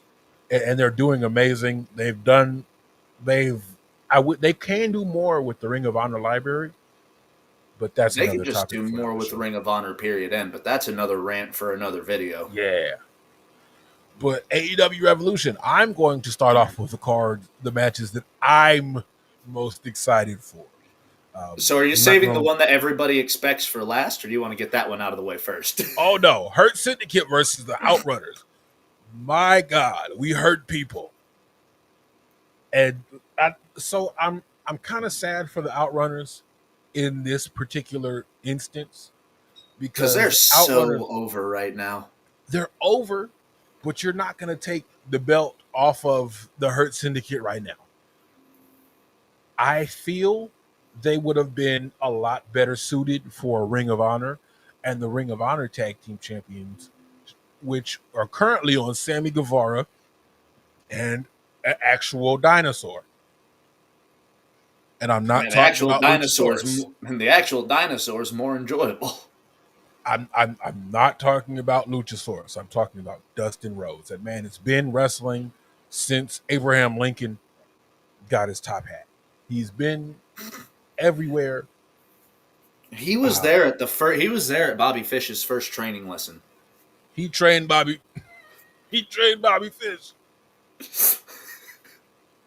and they're doing amazing. They've they can do more with the Ring of Honor library, but that's They could another just topic do for more another with show. Ring of Honor, period, end. But that's another rant for another video. Yeah. But AEW Revolution, I'm going to start off with the matches that I'm most excited for. So are you I'm not saving the going to. one that everybody expects for last, or do you want to get that one out of the way first? Oh no, Hurt Syndicate versus the Outrunners. My God, we hurt people, and I'm kind of sad for the Outrunners in this particular instance Because because they're the Outrunners, so over right now. they're over, but you're not going to take the belt off of the Hurt Syndicate right now. I feel they would have been a lot better suited for a Ring of Honor, and the Ring of Honor Tag Team Champions, which are currently on Sammy Guevara and an actual dinosaur. And I'm I not mean, talking about Luchasaurus. the actual dinosaurs more enjoyable. I'm not talking about Luchasaurus. I'm talking about Dustin Rhodes. That man has been wrestling since Abraham Lincoln got his top hat. He's been everywhere. He was there at the first. He was there at Bobby Fish's first training lesson. He trained Bobby. He trained Bobby Fish.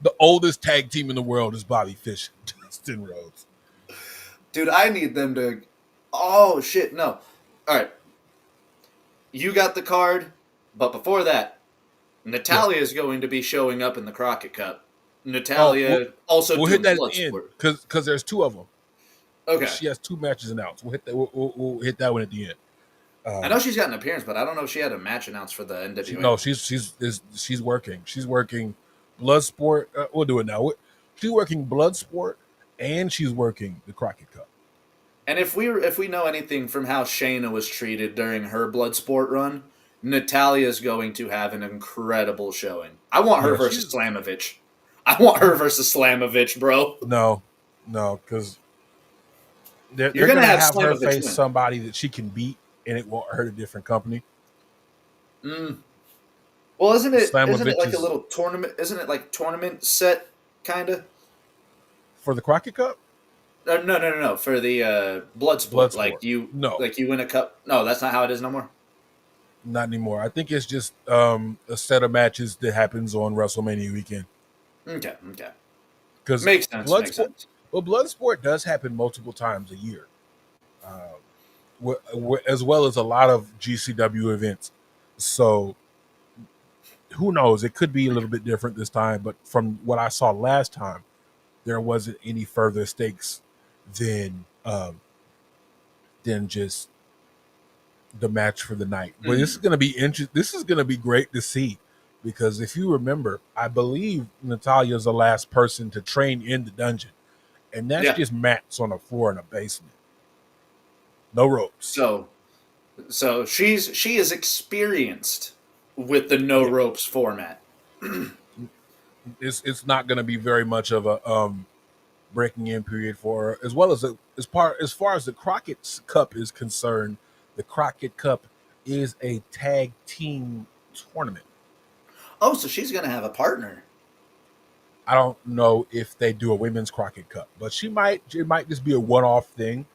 The oldest tag team in the world is Bobby Fish and Dustin Rhodes. Dude, I need them to. Oh shit! No. All right. You got the card, but before that, Natalia is going to be showing up in the Crockett Cup. Natalia also we'll doing hit that at the end Bloodsport. because there's two of them. Okay. She has two matches announced. We'll hit that. We'll hit that one at the end. I know she's got an appearance, but I don't know if she had a match announced for the NWA. She's working. She's working Bloodsport. We'll do it now. She's working Bloodsport and she's working the Crockett Cup. And if we know anything from how Shayna was treated during her Bloodsport run, Natalia is going to have an incredible showing. I want her versus Slamovich. I want her versus Slamovich, bro. No, because they're going to have her face somebody that she can beat, and it won't hurt a different company. Well, isn't it like a little tournament? Isn't it like tournament set kind of for the Crockett Cup? No. For the Bloodsport, like you win a cup. No, that's not how it is no more. Not anymore. I think it's just a set of matches that happens on WrestleMania weekend. Okay. Because makes sense. Well, Bloodsport does happen multiple times a year, as well as a lot of GCW events. So who knows? It could be a little bit different this time. But from what I saw last time, there wasn't any further stakes than just the match for the night. But this is going to be interesting. This is going to be great to see because if you remember, I believe Natalya is the last person to train in the dungeon, and that's just mats on the floor in a basement, no ropes. So she is experienced with the no ropes format. It's not going to be very much of a breaking in period for her, as well as as far as the Crockett Cup is concerned. The Crockett Cup is a tag team tournament. Oh, so she's going to have a partner. I don't know if they do a women's Crockett Cup, but she might. It might just be a one-off thing.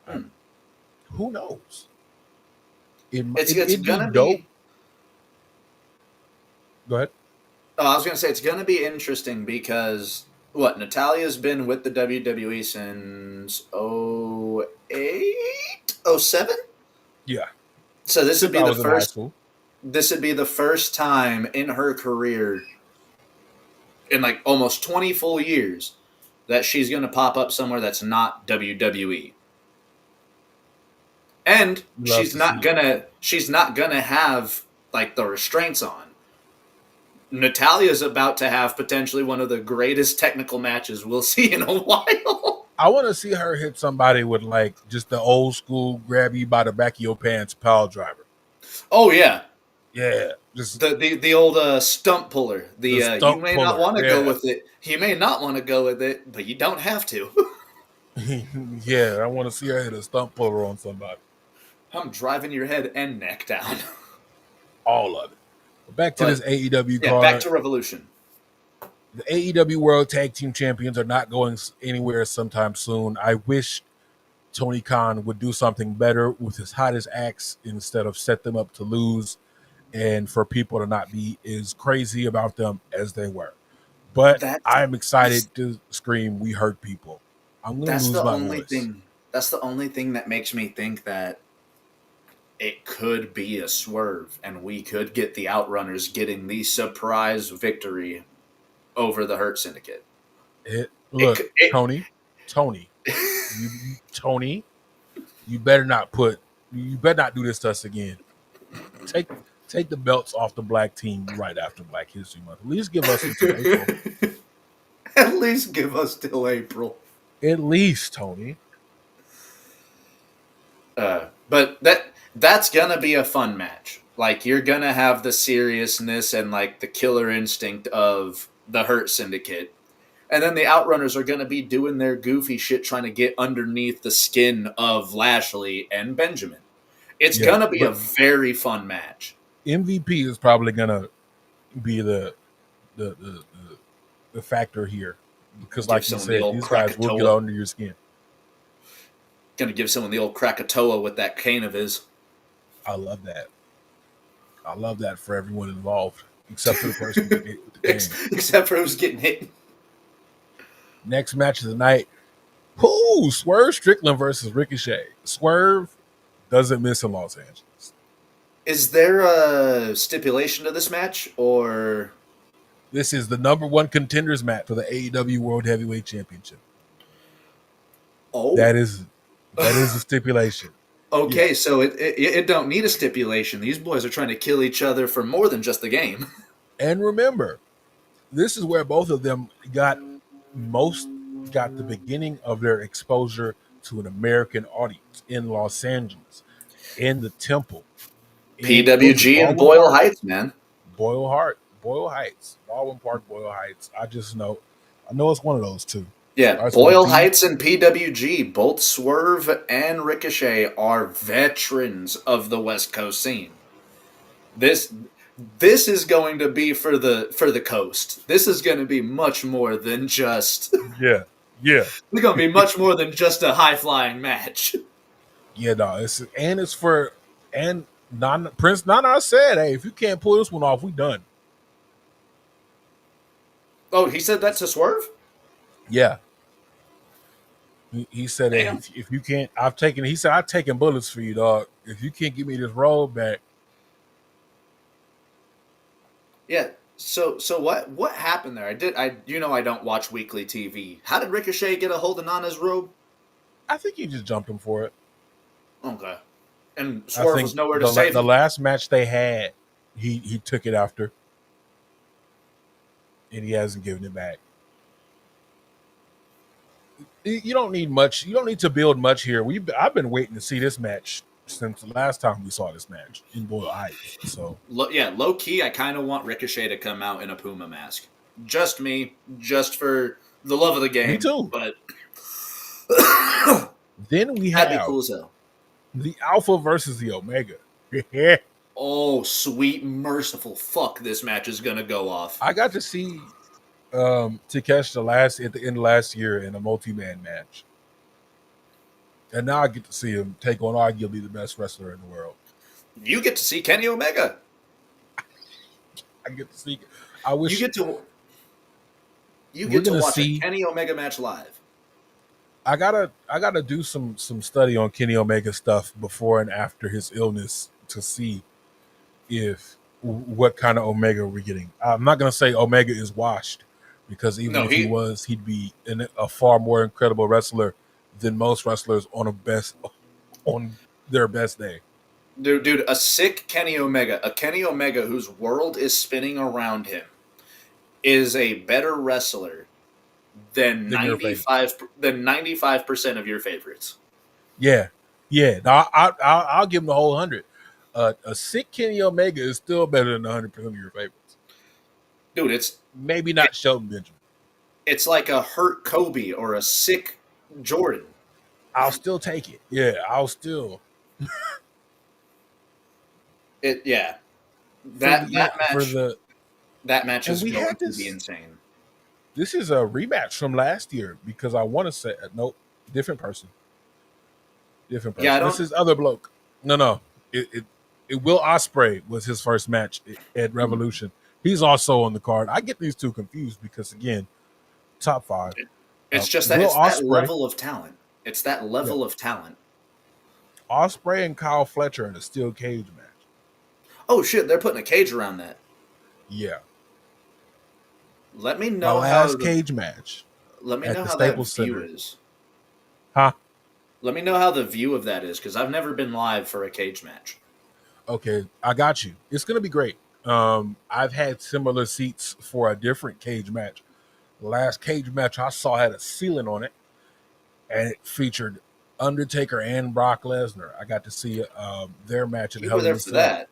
Who knows? It's going to be dope. Go ahead. Oh, I was going to say it's going to be interesting because Natalia's been with the WWE since 08, 07? Yeah. So this would be the first. This would be the first time in her career, in like almost 20 full years, that she's going to pop up somewhere that's not WWE. And she's not gonna have like the restraints on. Natalia's about to have potentially one of the greatest technical matches we'll see in a while. I want to see her hit somebody with like just the old school grab you by the back of your pants pile driver. Oh yeah, just the old stump puller. You may not want to go with it. You may not want to go with it, but you don't have to. Yeah, I want to see her hit a stump puller on somebody. I'm driving your head and neck down. All of it. But back to But this AEW yeah, back card. to Revolution. The AEW World Tag Team Champions are not going anywhere sometime soon. I wish Tony Khan would do something better with his hottest acts instead of set them up to lose and for people to not be as crazy about them as they were. But That's I'm excited to scream, "We hurt people." I'm going to that's lose the my only voice. thing. That's the only thing that makes me think that it could be a swerve, and we could get the Outrunners getting the surprise victory over the Hurt Syndicate. It, Look, it Tony, Tony, you better not you better not do this to us again. Take take the belts off the black team right after Black History Month. At least give us until April. At least give us till April. At least, Tony. But that's gonna be a fun match. Like you're gonna have the seriousness and like the killer instinct of the Hurt Syndicate, and then the Outrunners are gonna be doing their goofy shit, trying to get underneath the skin of Lashley and Benjamin. It's Yeah, gonna be a but very fun match. MVP is probably gonna be the the, the factor here because, Give like you someone the said, old these guys will get Krakatoa. under your skin. Gonna give someone the old Krakatoa with that cane of his. I love that. I love that for everyone involved, except for the person getting hit with the cane. Except for who's getting hit. Next match of the night. Whoo! Swerve Strickland versus Ricochet. Swerve doesn't miss in Los Angeles. Is there a stipulation to this match, or This is the number one contenders match for the AEW World Heavyweight Championship. oh? That is a stipulation. Yeah. Okay, so it don't need a stipulation. These boys are trying to kill each other for more than just the game. And remember, this is where both of them got the beginning of their exposure to an American audience in Los Angeles, in the Temple, in was it PWG and Baldwin Boyle Park? Heights, man. Boyle Heights, Baldwin Park, Boyle Heights. I know it's one of those two. Yeah, Starts with a Boyle B. Heights and PWG, both Swerve and Ricochet are veterans of the West Coast scene. This this is going to be for the coast. This is going to be much more than just. Yeah, yeah, It's going to be much more than just a high flying match. yeah. No, it's for and Prince Nana said, "Hey, if you can't pull this one off, we done." Oh, he said that to Swerve? Yeah, he said, "Hey, Damn. if you can't, I've taken." He said, "I've taken bullets for you, dog. If you can't give me this roll back." Yeah. So what happened there? I don't watch weekly TV. How did Ricochet get a hold of Nana's robe? I think he just jumped him for it. Okay. And I Swerve think was nowhere to save the him. last match they had, he took it after, and he hasn't given it back. You don't need much. You don't need to build much here. I've been waiting to see this match since the last time we saw this match in Boyle Heights. So Low key, I kind of want Ricochet to come out in a Puma mask. Just me, just for the love of the game. me too. But Then we that'd be have cool as hell. the Alpha versus the Omega. Yeah. Oh, sweet, merciful fuck, this match is going to go off. I got to see Takeshi at the end of last year in a multi-man match. And now I get to see him take on arguably the best wrestler in the world. You get to see Kenny Omega. I get to see. I wish You get to watch a Kenny Omega match live. I gotta do some study on Kenny Omega stuff before and after his illness to see if what kind of Omega we're getting. I'm not gonna say Omega is washed because even if he was, he'd be a far more incredible wrestler than most wrestlers on their best day. Dude, a sick Kenny Omega, a Kenny Omega whose world is spinning around him, is a better wrestler than 95% of your favorites. Yeah. Now, I'll give him the whole 100. A sick Kenny Omega is still better than 100% of your favorites. Dude, it's maybe not Shelton Benjamin. It's like a hurt Kobe or a sick Jordan. I'll still take it. Yeah, I'll still. Yeah. for That the that for match the that match and is we going had to be this. insane. This is a rematch from last year because I want to say nope, different person, different Yeah, I person. This don't. is other bloke. No, it Will Ospreay was his first match at Revolution. He's also on the card. I get these two confused because again, top five. It's just that Will it's that Ospreay, level of talent. It's that yeah, level of talent. Ospreay and Kyle Fletcher in a steel cage match. Oh shit, they're putting a cage around that. Yeah, Let me my know how last the cage match let me at know the how that Staples view Center. is. Huh? Let me know how the view of that is because I've never been live for a cage match. Okay, I got you. It's gonna be great. I've had similar seats for a different cage match. The last cage match I saw had a ceiling on it, and it featured Undertaker and Brock Lesnar. I got to see their match at You were Hell in there a for Cell. that.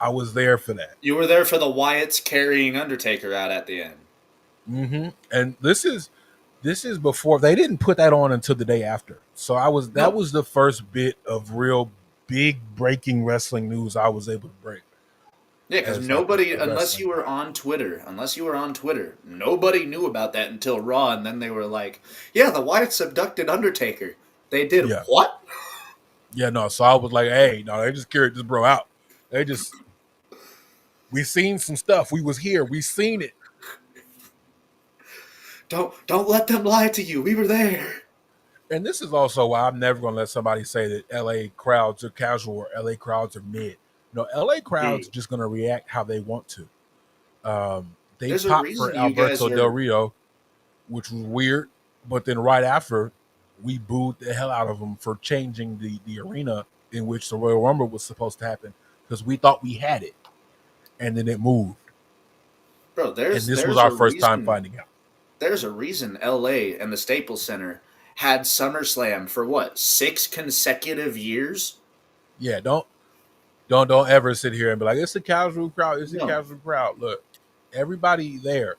I was there for that. You were there for the Wyatts carrying Undertaker out at the end. And this is before they didn't put that on until the day after. So that No. was the first bit of real big breaking wrestling news I was able to break Yeah, because as like nobody, a wrestling fan. unless you were on Twitter, nobody knew about that until Raw, and then they were like, "Yeah, the Wyatts abducted Undertaker." They did Yeah. what? Yeah, no. So I was like, hey, no, they just carried this bro out. They just we seen some stuff. We was here. We seen it. Don't let them lie to you. We were there. And this is also why I'm never gonna let somebody say that LA crowds are casual or LA crowds are mid. No, LA crowds Dude, just gonna react how they want to. They there's a popped reason for you guys Alberto Del are. Rio, which was weird. But then right after, we booed the hell out of them for changing the arena in which the Royal Rumble was supposed to happen because we thought we had it, and then it moved. Bro, And this was there's our a first time reason. finding out. There's a reason LA and the Staples Center had SummerSlam for what, 6 consecutive years? Yeah, don't ever sit here and be like, it's a casual crowd. It's a No. casual crowd. Look, everybody there.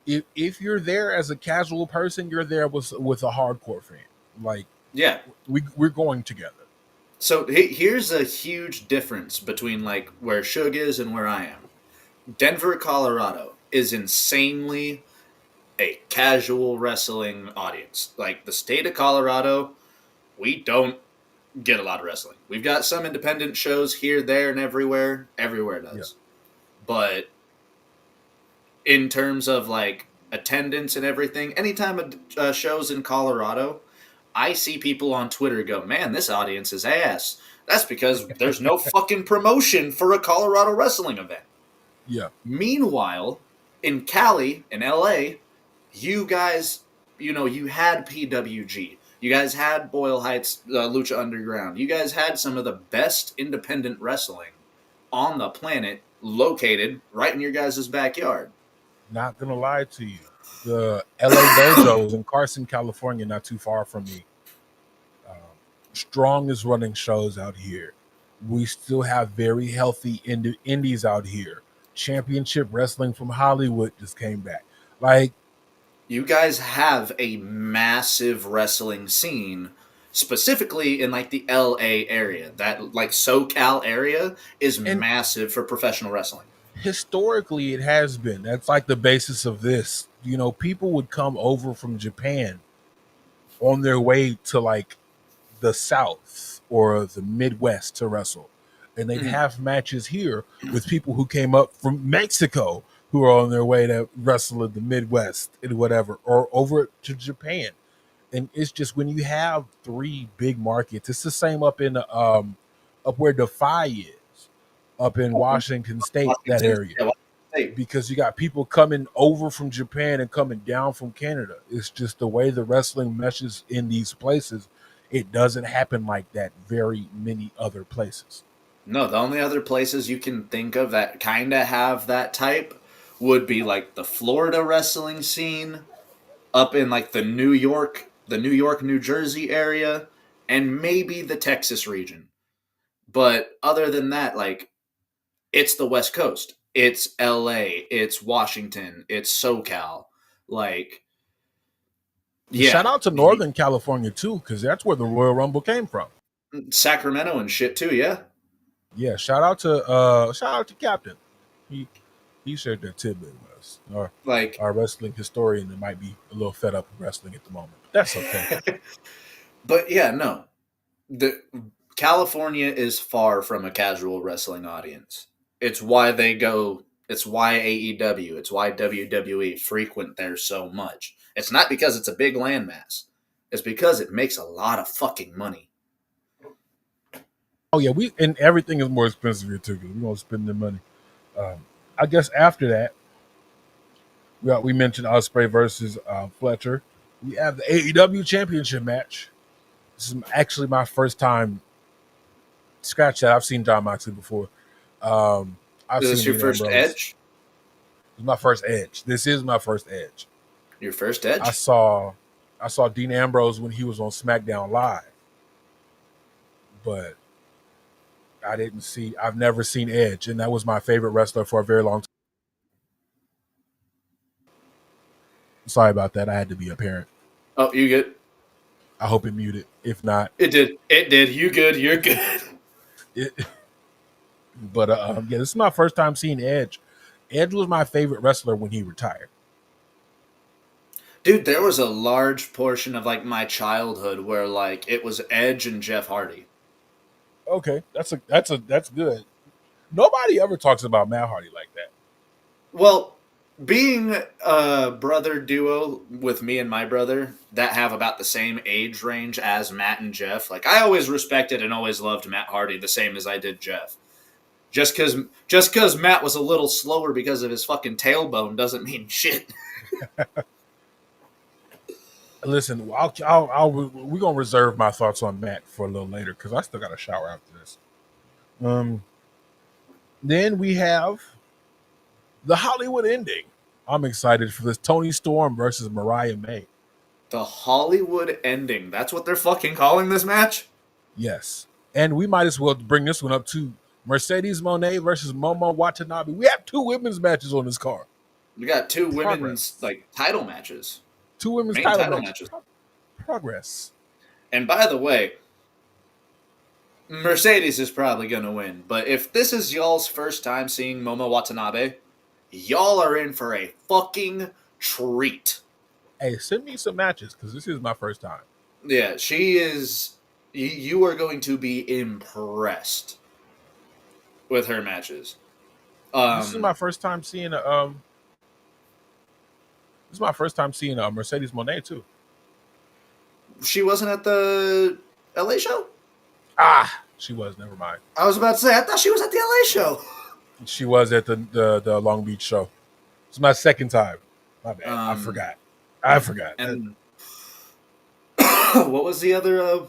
If you're there as a casual person, you're there with a hardcore fan. Like Yeah. we're going together. So here's a huge difference between like where Suge is and where I am. Denver, Colorado is insanely a casual wrestling audience. Like the state of Colorado, we don't get a lot of wrestling. We've got some independent shows here, there, and everywhere. Everywhere Yeah. does. But in terms of like attendance and everything, anytime a show's in Colorado, I see people on Twitter go, "Man, this audience is ass." That's because there's no fucking promotion for a Colorado wrestling event. Yeah. Meanwhile, in Cali, in LA, you guys, you had PWG. You guys had Boyle Heights Lucha Underground. You guys had some of the best independent wrestling on the planet located right in your guys' backyard. Not gonna lie to you. The LA Dojos in Carson, California, not too far from me. Um, Strong is running shows out here. We still have very healthy indies out here. Championship Wrestling from Hollywood just came back. Like, You guys have a massive wrestling scene specifically in like the LA area. That like SoCal area is and massive for professional wrestling. historically it has been. That's like the basis of this. People would come over from Japan on their way to like the South or the Midwest to wrestle. And they'd Mhm. have matches here with people who came up from Mexico who are on their way to wrestle in the Midwest and whatever, or over to Japan. And it's just when you have three big markets, it's the same up where Defy is, up in Washington State, that Washington, area. yeah, Washington State. Because you got people coming over from Japan and coming down from Canada. It's just the way the wrestling meshes in these places. It doesn't happen like that very many other places. No, the only other places you can think of that kind of have that type would be like the Florida wrestling scene, up in like the New York, New Jersey area, and maybe the Texas region. But other than that, like it's the West Coast. It's LA, it's Washington, it's SoCal. Like, And shout yeah, out to Northern California too, because that's where the Royal Rumble came from. Sacramento and shit too, yeah. Yeah, shout out to Captain. He he shared that tidbit with us. Like, Our wrestling historian that might be a little fed up with wrestling at the moment. But that's okay. but yeah, no, the California is far from a casual wrestling audience. It's why they go. It's why AEW. It's why WWE frequent there so much. It's not because it's a big landmass. It's because it makes a lot of fucking money. Oh yeah, we and everything is more expensive here too because we don't spend the money. I guess after that, we mentioned Ospreay versus Fletcher. We have the AEW Championship match. This is actually my first time. Scratch that. I've seen John Moxley before. Um, I've Is seen this your Dean first Ambrose. Edge? It's my first Edge. This is my first Edge. Your first I Edge? saw I saw Dean Ambrose when he was on SmackDown Live, but I've never seen Edge, and that was my favorite wrestler for a very long time. Sorry about that. I had to be a parent. Oh, you good? I hope it muted. If not, It did. It did. You good? You're good. it, but yeah, this is my first time seeing Edge. Edge was my favorite wrestler when he retired. Dude, there was a large portion of like my childhood where like it was Edge and Jeff Hardy. Okay, that's good. Nobody ever talks about Matt Hardy like that. Well, being a brother duo with me and my brother that have about the same age range as Matt and Jeff, like I always respected and always loved Matt Hardy the same as I did Jeff. Just because Matt was a little slower because of his fucking tailbone doesn't mean shit. Listen, we're gonna reserve my thoughts on Matt for a little later because I still got to shower after this. Um, then we have the Hollywood ending. I'm excited for this. Tony Storm versus Mariah May. The Hollywood ending. That's what they're fucking calling this match? Yes, and we might as well bring this one up too. Mercedes Moné versus Momo Watanabe. We have two women's matches on this card. We got two women's Progress. like title matches. Two women's Main title title matches. matches. Progress. And by the way, Mercedes is probably going to win. But if this is y'all's first time seeing Momo Watanabe, y'all are in for a fucking treat. Hey, send me some matches because this is my first time. Yeah, she is. You are going to be impressed with her matches. This is my first time seeing a This is my first time seeing a Mercedes Moné too. She wasn't at the LA show? Ah, she was. Never mind. I was about to say, I thought she was at the LA show. She was at the Long Beach show. It's my second time. My bad. I forgot. And what was the other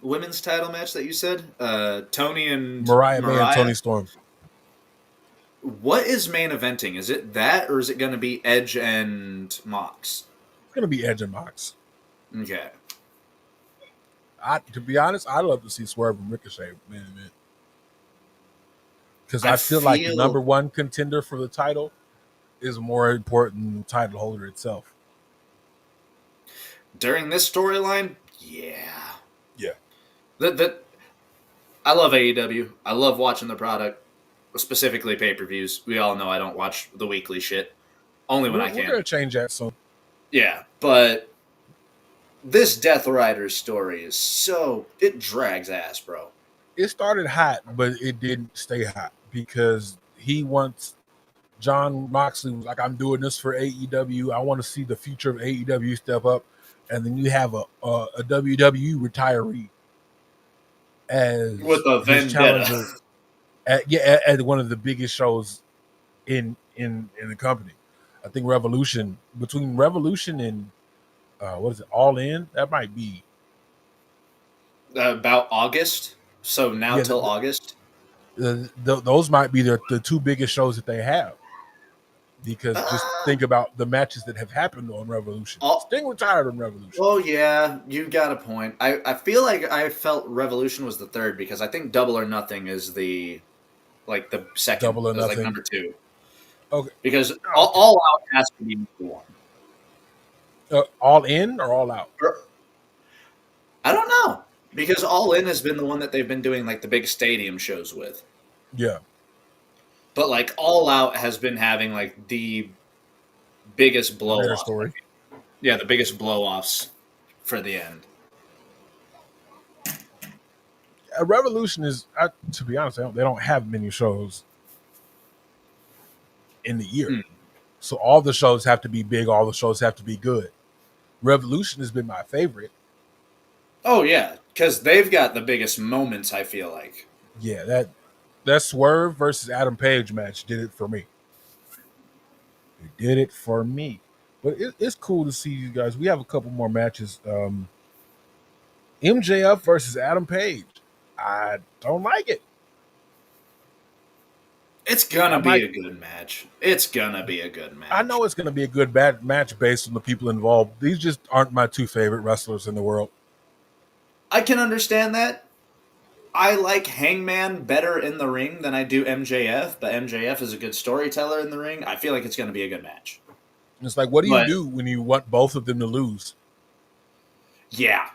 women's title match that you said? Tony and Mariah May and Tony Storm. What is main eventing? Is it that, or is it going to be Edge and Mox? It's gonna be Edge and Mox. Okay. To be honest, I'd love to see Swerve and Ricochet main event because I feel like the number one contender for the title is more important than the title holder itself. During this storyline, yeah. That I love AEW. I love watching the product, specifically pay-per-views. We all know I don't watch the weekly shit. Only when I can. We're gonna change that soon. Yeah, but this Death Rider story is it drags ass, bro. It started hot, but it didn't stay hot because John Moxley was like, I'm doing this for AEW. I want to see the future of AEW step up. And then you have a WWE retiree as With a his vendetta. challenger at one of the biggest shows in the company. I think between Revolution and what is it, All In? That might be About August. So now till August. Those might be the two biggest shows that they have. Because just think about the matches that have happened on Revolution. Sting retired on Revolution. Oh yeah, you got a point. I feel like I felt Revolution was the third because I think Double or Nothing is the second. Double or Nothing, like number 2. Okay, because all Out has to be number 1. All In or All Out? I don't know. Because All In has been the one that they've been doing like the big stadium shows with. Yeah, But like All Out has been having like the biggest the blow better offs. story. Yeah, the biggest blow offs for the end. A Revolution is, to be honest, they don't have many shows in the year, Mm. so all the shows have to be big. All the shows have to be good. Revolution has been my favorite. Oh yeah, because they've got the biggest moments. I feel like. Yeah, that Swerve versus Adam Page match did it for me. It did it for me. But it's cool to see you guys. We have a couple more matches. MJF versus Adam Page. I don't like it. It's gonna I be might. a good match. It's gonna be a good I match. know it's going to be a good bad match based on the people involved. These just aren't my two favorite wrestlers in the world. I can understand that. I like Hangman better in the ring than I do MJF, but MJF is a good storyteller in the ring. I feel like it's going to be a good match. It's like, what do you But do when you want both of them to lose? yeah,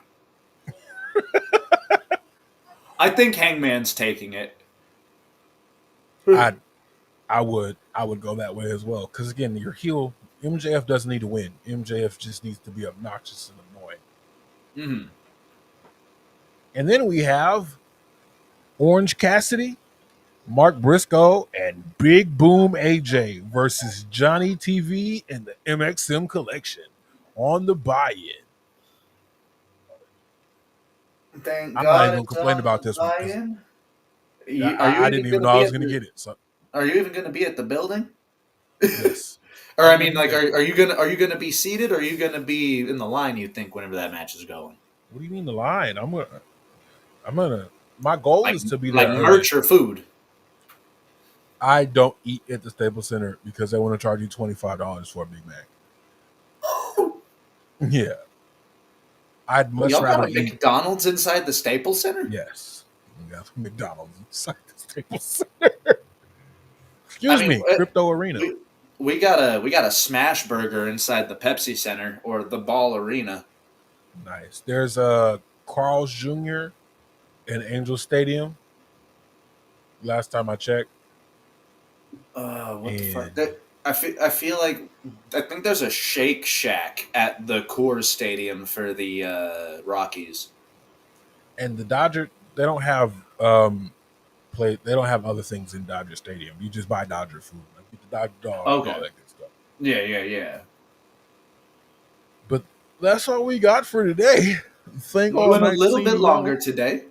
I think Hangman's taking it. I I would go that way as well. Because again, your heel MJF doesn't need to win. MJF just needs to be obnoxious and annoying. Mm-hmm. And then we have Orange Cassidy, Mark Briscoe, and Big Boom AJ versus Johnny TV and the MXM Collection on the buy-in. Thank I'm not God even going to it's complain on about the this one because buy-in. Are you I even didn't even going to know I be was at going to the? get it. So Are you even going to be at the building? yes, Or I I'm going mean, to be like, there. are you gonna be seated, or are you gonna be in the line? You think whenever that match is going, What do you mean the line? I'm gonna. My goal like is to be there like early. merch or food? I don't eat at the Staples Center because they want to charge you $25 for a Big Mac. Yeah, I'd Well, much y'all got rather a eat. McDonald's inside the Staples Center. Yes, we got McDonald's inside the Staples Center. I Excuse mean, me, Crypto Arena. we we got a smash burger inside the Pepsi Center or the Ball Arena. Nice. There's Carl's Jr. in Angel Stadium. Last time I checked, What the fuck? and I feel like I think there's a Shake Shack at the Coors Stadium for the Rockies. the Dodger they don't have play. They don't have other things in Dodger Stadium. You just buy Dodger food, like get the Dodger dog and all Okay. that good stuff. Yeah, yeah, yeah. But that's all we got for today. Thank We all went a little 19 bit of y'all. longer today.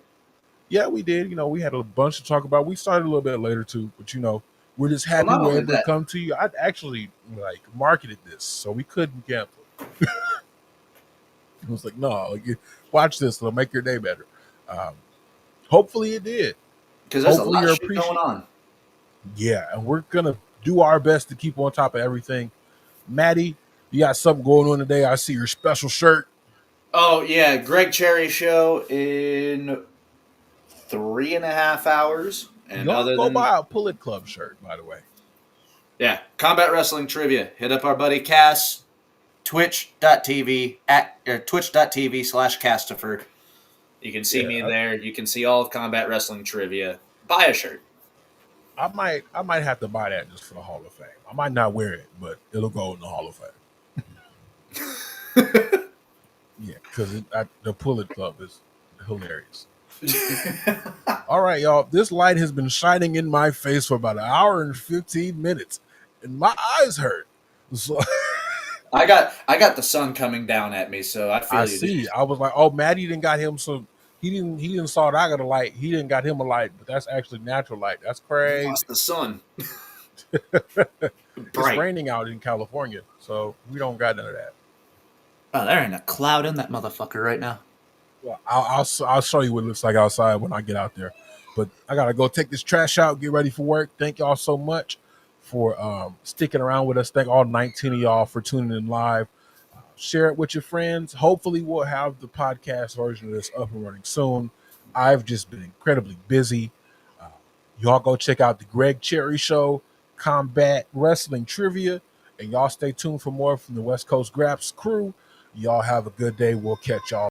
Yeah, we did. We had a bunch to talk about. We started a little bit later too, but we're just Well, happy not we're only able to that, come to you. I'd actually marketed this, so we couldn't cancel. It was like, no, watch this. It'll make your day better. Um, hopefully it did. because there's a Hopefully lot of you're shit going appreciating. on. Yeah, and we're gonna do our best to keep on top of everything. Maddie, you got something going on today. I see your special shirt. Oh yeah, Greg Cherry show in 3.5 hours. And Y'all other go than buy a Pullet Club shirt, by the way. yeah, combat wrestling trivia. Hit up our buddy Cass, twitch.tv/Castifer. You can see me Yeah, there. You can see all of combat wrestling trivia. Buy a shirt. I might have to buy that just for the Hall of Fame. I might not wear it, but it'll go in the Hall of Fame. Yeah, because the Pullet Club is hilarious. All right, y'all. This light has been shining in my face for about an hour and 15 minutes, and my eyes hurt. So I got the sun coming down at me, so I I feel you, dude. see. I was like, oh, Maddie didn't got him. So he didn't saw it. I got a light. He didn't got him a light, but that's actually natural light. That's You crazy. lost the sun. It's Bright. raining out in California, so we don't got none of that. Oh, there ain't a cloud in that motherfucker right now. Well, I'll show you what it looks like outside when I get out there. But I gotta go take this trash out, get ready for work. Thank y'all so much for sticking around with us. Thank all 19 of y'all for tuning in live. Share it with your friends. Hopefully, we'll have the podcast version of this up and running soon. I've just been incredibly busy. Uh, y'all go check out the Greg Cherry Show, Combat Wrestling Trivia, and y'all stay tuned for more from the West Coast Graps crew. Y'all have a good day. We'll catch y'all.